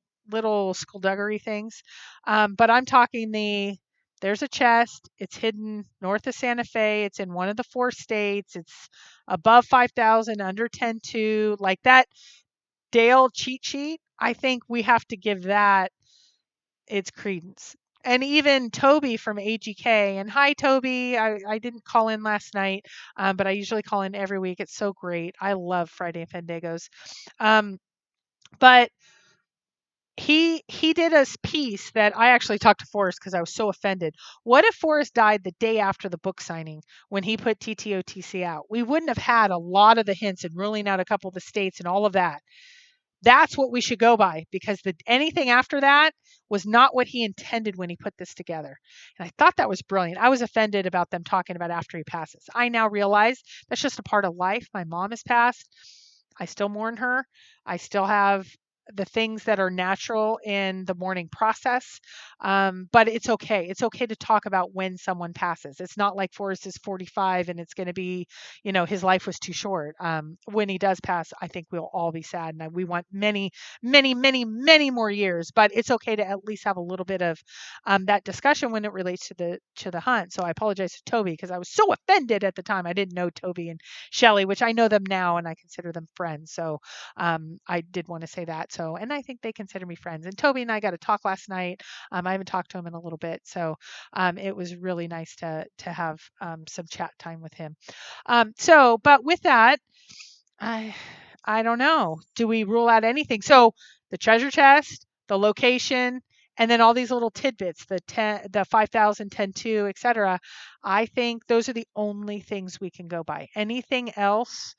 skullduggery things, but I'm talking there's a chest. It's hidden north of Santa Fe. It's in one of the 4 states. It's above 5,000, under 10.2, like that Dale cheat sheet. I think we have to give that its credence. And even Toby from AGK, and hi Toby, I didn't call in last night, but I usually call in every week. It's so great. I love Friday and Fendagos. But he did a piece that I actually talked to Forrest because I was so offended. What if Forrest died the day after the book signing when he put TTOTC out? We wouldn't have had a lot of the hints and ruling out a couple of the states and all of that. That's what we should go by, because anything after that was not what he intended when he put this together. And I thought that was brilliant. I was offended about them talking about after he passes. I now realize that's just a part of life. My mom has passed. I still mourn her. I still have the things that are natural in the mourning process. But it's okay. It's okay to talk about when someone passes. It's not like Forrest is 45 and it's going to be, his life was too short. When he does pass, I think we'll all be sad, and we want many, many, many, many more years. But it's okay to at least have a little bit of that discussion when it relates to the hunt. So I apologize to Toby because I was so offended at the time. I didn't know Toby and Shelly, which I know them now, and I consider them friends. So I did want to say that. So, and I think they consider me friends. And Toby and I got to talk last night. I haven't talked to him in a little bit, so it was really nice to have some chat time with him. But with that, I I don't know. Do we rule out anything? So the treasure chest, the location, and then all these little tidbits, the 5,000, 10.2, etc. I think those are the only things we can go by. Anything else,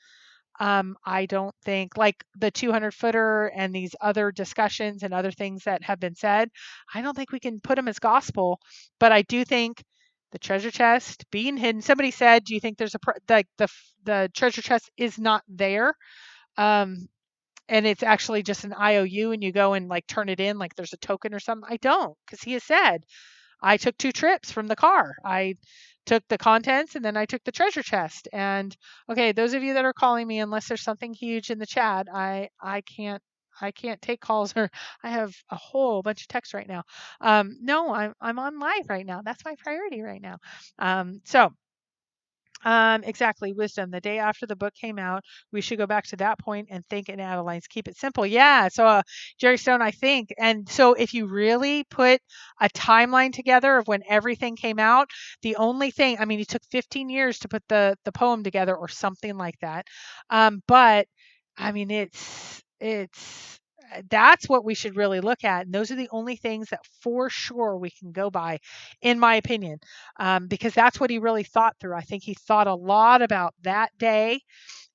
I don't think, like the 200 footer and these other discussions and other things that have been said, I don't think we can put them as gospel. But I do think the treasure chest being hidden. Somebody said, "Do you think there's the treasure chest is not there?" Um, and it's actually just an IOU, and you go and like turn it in, like there's a token or something. I don't, because he has said I took 2 trips from the car. I took the contents and then I took the treasure chest. And okay, those of you that are calling me, unless there's something huge in the chat, I can't take calls, or I have a whole bunch of text right now. No, I'm on live right now. That's my priority right now. So exactly. Wisdom. The day after the book came out, we should go back to that point and think in outlines. Keep it simple. Yeah. So, Jerry Stone, I think. And so, if you really put a timeline together of when everything came out, the only thing, I mean, it took 15 years to put the poem together or something like that. But I mean, that's what we should really look at. And those are the only things that for sure we can go by, in my opinion, because that's what he really thought through. I think he thought a lot about that day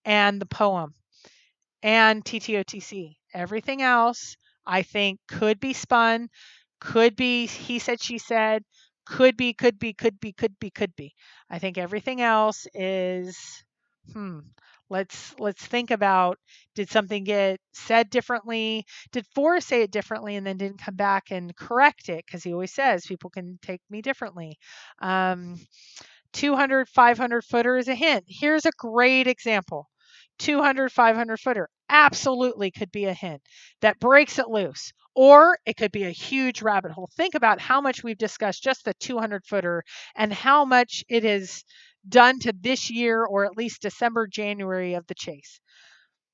and the poem and TTOTC. Everything else, I think, could be spun, could be he said, she said, could be, could be, could be, could be, could be. I think everything else is, hmm. Let's think about, did something get said differently? Did Forrest say it differently and then didn't come back and correct it? Because he always says people can take me differently. 200, 500 footer is a hint. Here's a great example. 200, 500 footer absolutely could be a hint that breaks it loose. Or it could be a huge rabbit hole. Think about how much we've discussed just the 200 footer and how much it is done to this year, or at least December, January of the chase.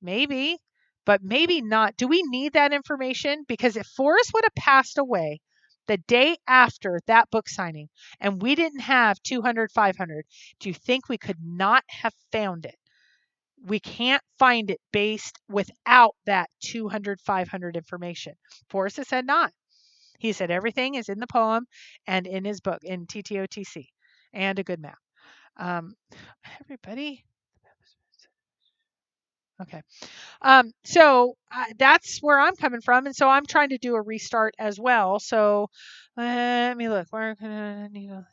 Maybe, but maybe not. Do we need that information? Because if Forrest would have passed away the day after that book signing, and we didn't have 200, 500, do you think we could not have found it? We can't find it based without that 200, 500 information. Forrest said not. He said everything is in the poem and in his book, in TTOTC, and a good map. Um, everybody. Okay. That's where I'm coming from, and so I'm trying to do a restart as well. So let me look. Where can I need a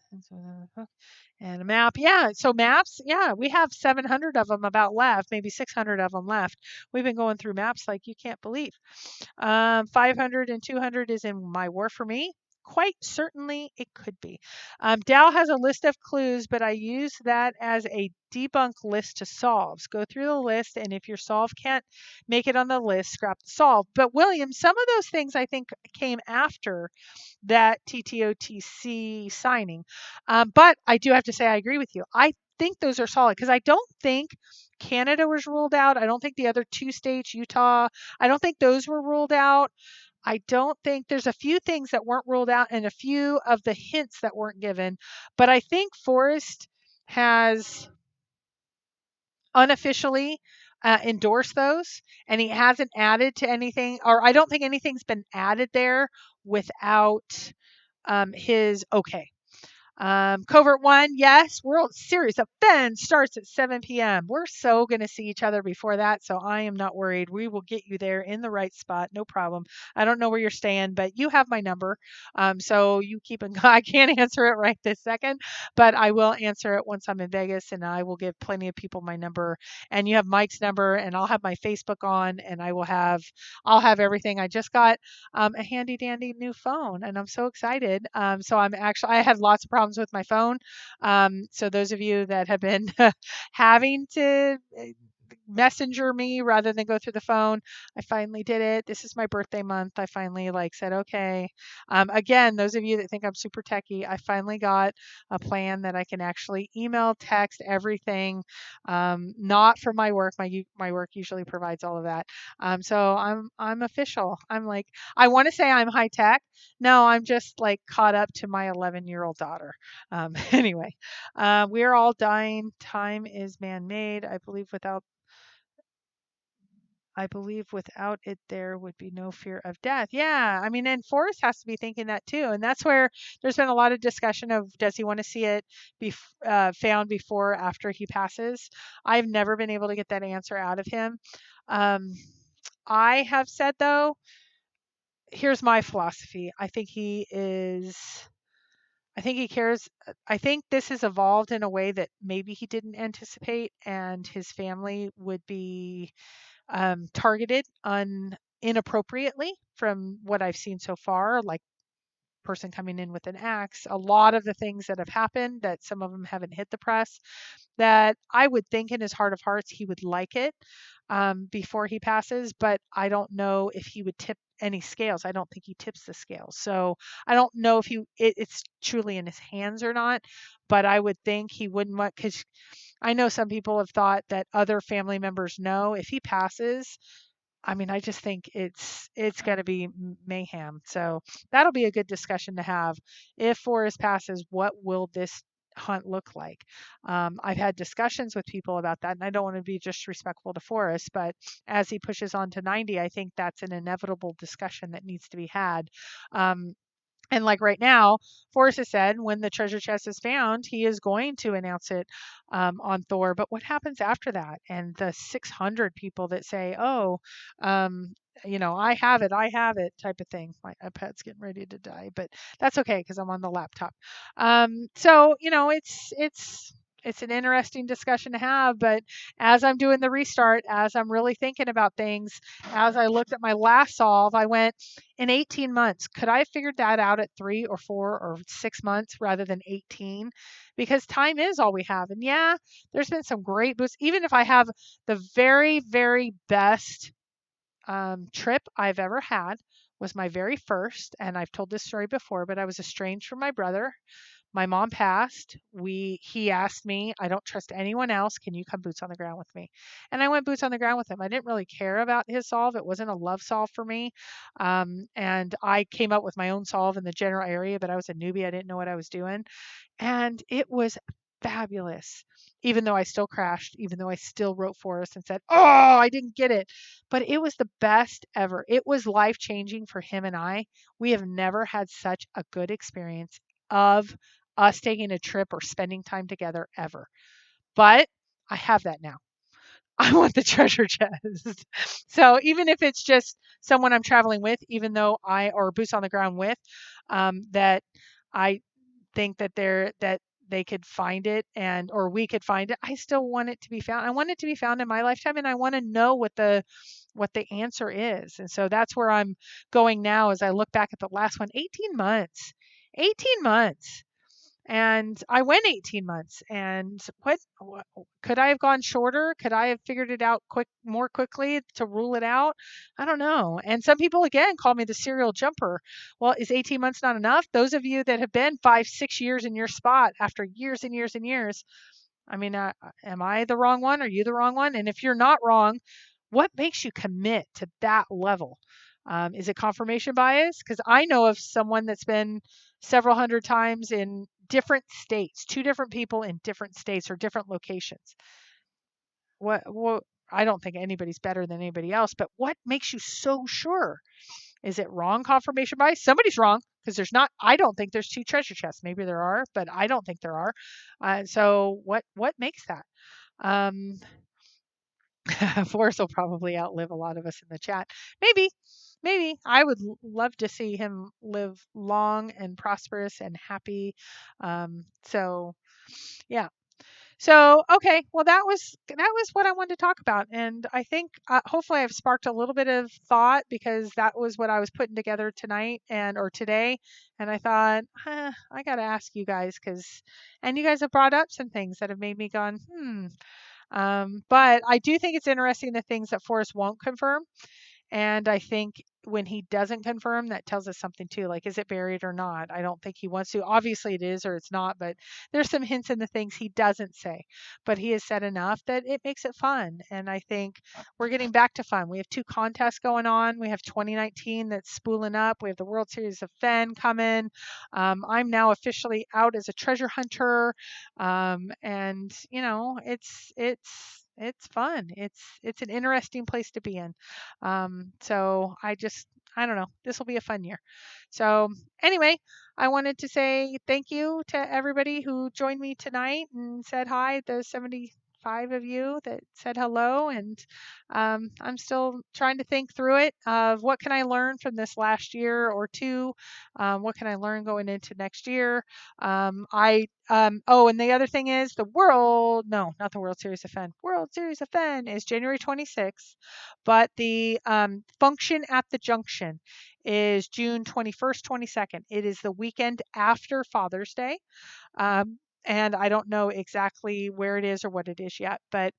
and a map? Yeah. So maps. Yeah, we have 700 of them about left, maybe 600 of them left. We've been going through maps like you can't believe. 500 and 200 is in my war for me. Quite certainly it could be. Dow has a list of clues, but I use that as a debunk list to solves. Go through the list, and if your solve can't make it on the list, scrap the solve. But William, some of those things I think came after that TTOTC signing. But I do have to say I agree with you. I think those are solid because I don't think Canada was ruled out. I don't think the other two states, Utah, I don't think those were ruled out. I don't think there's a few things that weren't ruled out and a few of the hints that weren't given. But I think Forrest has unofficially endorsed those, and he hasn't added to anything, or I don't think anything's been added there without his okay. Covert 1, yes. World Series of Fenn starts at 7 p.m. We're so going to see each other before that, so I am not worried. We will get you there in the right spot, no problem. I don't know where you're staying, but you have my number, so you keep in. I can't answer it right this second, but I will answer it once I'm in Vegas, and I will give plenty of people my number. And you have Mike's number, and I'll have my Facebook on, and I'll have everything. I just got a handy dandy new phone, and I'm so excited. So I had lots of problems with my phone. So those of you that have been having to messenger me rather than go through the phone, I finally did it. This is my birthday month. I finally said okay. Again, those of you that think I'm super techie, I finally got a plan that I can actually email, text, everything. Not for my work. My work usually provides all of that. So I'm official. I want to say I'm high tech. No, I'm just caught up to my 11-year-old daughter. Anyway, we are all dying. Time is man-made. I believe without it, there would be no fear of death. Yeah, I mean, and Forrest has to be thinking that too. And that's where there's been a lot of discussion of does he want to see it be found before or after he passes? I've never been able to get that answer out of him. I have said, though, here's my philosophy. I think he cares. I think this has evolved in a way that maybe he didn't anticipate, and his family would be targeted inappropriately from what I've seen so far, like person coming in with an axe. A lot of the things that have happened, that some of them haven't hit the press, that I would think in his heart of hearts he would like it before he passes, but I don't know if he would tip any scales. I don't think he tips the scales. So I don't know if it's truly in his hands or not, but I would think he wouldn't want, because I know some people have thought that other family members know if he passes. I mean, I just think it's going to be mayhem. So that'll be a good discussion to have. If Forrest passes, what will this hunt look like? I've had discussions with people about that, and I don't want to be disrespectful to Forrest, but as he pushes on to 90, I think that's an inevitable discussion that needs to be had. And right now, Forrest has said when the treasure chest is found, he is going to announce it on Thor. But what happens after that? And the 600 people that say, oh, I have it type of thing. My iPad's getting ready to die, but that's okay because I'm on the laptop. So, it's an interesting discussion to have, but as I'm doing the restart, as I'm really thinking about things, as I looked at my last solve, I went, in 18 months, could I have figured that out at 3 or 4 or 6 months rather than 18? Because time is all we have. And yeah, there's been some great boosts. Even if I have the very, very best trip I've ever had, was my very first, and I've told this story before, but I was estranged from my brother. My mom passed. He asked me, I don't trust anyone else. Can you come boots on the ground with me? And I went boots on the ground with him. I didn't really care about his solve. It wasn't a love solve for me. And I came up with my own solve in the general area, but I was a newbie. I didn't know what I was doing. And it was fabulous. Even though I still crashed, even though I still wrote Forrest and said, "Oh, I didn't get it." But it was the best ever. It was life-changing for him and I. We have never had such a good experience of us taking a trip or spending time together ever. But I have that now. I want the treasure chest. So even if it's just someone I'm traveling with, even though or boots on the ground with, that I think that they could find it or we could find it, I still want it to be found. I want it to be found in my lifetime, and I want to know what the answer is. And so that's where I'm going now as I look back at the last one. 18 months. 18 months. And I went 18 months. And what could I have gone shorter? Could I have figured it out more quickly to rule it out? I don't know. And some people again call me the serial jumper. Well, is 18 months not enough? Those of you that have been 5, 6 years in your spot after years and years and years, I mean, am I the wrong one? Are you the wrong one? And if you're not wrong, what makes you commit to that level? Is it confirmation bias? Because I know of someone that's been several hundred times in different states, two different people in different states or different locations. What I don't think anybody's better than anybody else, but what makes you so sure? Is it wrong confirmation bias? Somebody's wrong because I don't think there's two treasure chests. Maybe there are, but I don't think there are. So what makes that? Um, Forrest will probably outlive a lot of us in the chat. Maybe, maybe. I would love to see him live long and prosperous and happy. So yeah. So okay, well that was what I wanted to talk about, and I think hopefully I've sparked a little bit of thought because that was what I was putting together tonight or today, and I thought I got to ask you guys and you guys have brought up some things that have made me gone but I do think it's interesting the things that Forrest won't confirm. And I think when he doesn't confirm, that tells us something too. Like, is it buried or not? I don't think he wants to. Obviously, it is or it's not, but there's some hints in the things he doesn't say. But he has said enough that it makes it fun. And I think we're getting back to fun. We have 2 contests going on. We have 2019 that's spooling up. We have the World Series of Fenn coming. I'm now officially out as a treasure hunter. And it's fun. It's an interesting place to be in. So I don't know. This will be a fun year. So anyway, I wanted to say thank you to everybody who joined me tonight and said hi. The 75 of you that said hello, and I'm still trying to think through it of what can I learn from this last year or two. What can I learn going into next year? And the other thing is not the World Series of Fenn. World Series of Fenn is January 26th, but the function at the junction is June 21st, 22nd. It is the weekend after Father's Day. And I don't know exactly where it is or what it is yet. But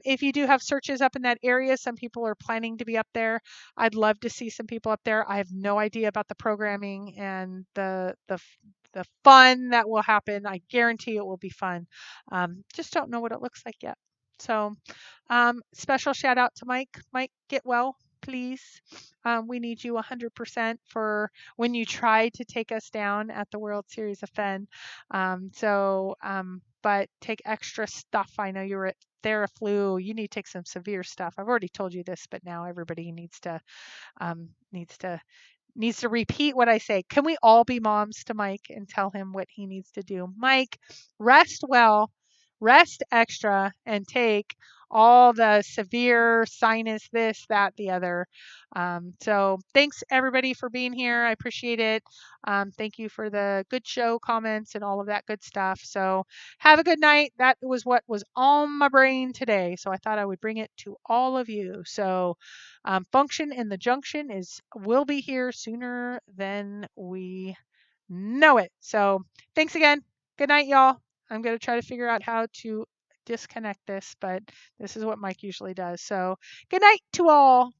if you do have searches up in that area, some people are planning to be up there. I'd love to see some people up there. I have no idea about the programming and the fun that will happen. I guarantee it will be fun. Just don't know what it looks like yet. So special shout out to Mike. Mike, get well, please. We need you 100% for when you tried to take us down at the World Series of Fenn. But take extra stuff. I know you were at Theraflu. You need to take some severe stuff. I've already told you this, but now everybody needs to repeat what I say. Can we all be moms to Mike and tell him what he needs to do? Mike, rest well, rest extra, and take all the severe sinus, this, that, the other. So thanks everybody for being here. I appreciate it. Thank you for the good show comments and all of that good stuff. So have a good night. That was what was on my brain today. So I thought I would bring it to all of you. So function in the junction will be here sooner than we know it. So thanks again. Good night, y'all. I'm going to try to figure out how to disconnect this, but this is what Mike usually does. So good night to all.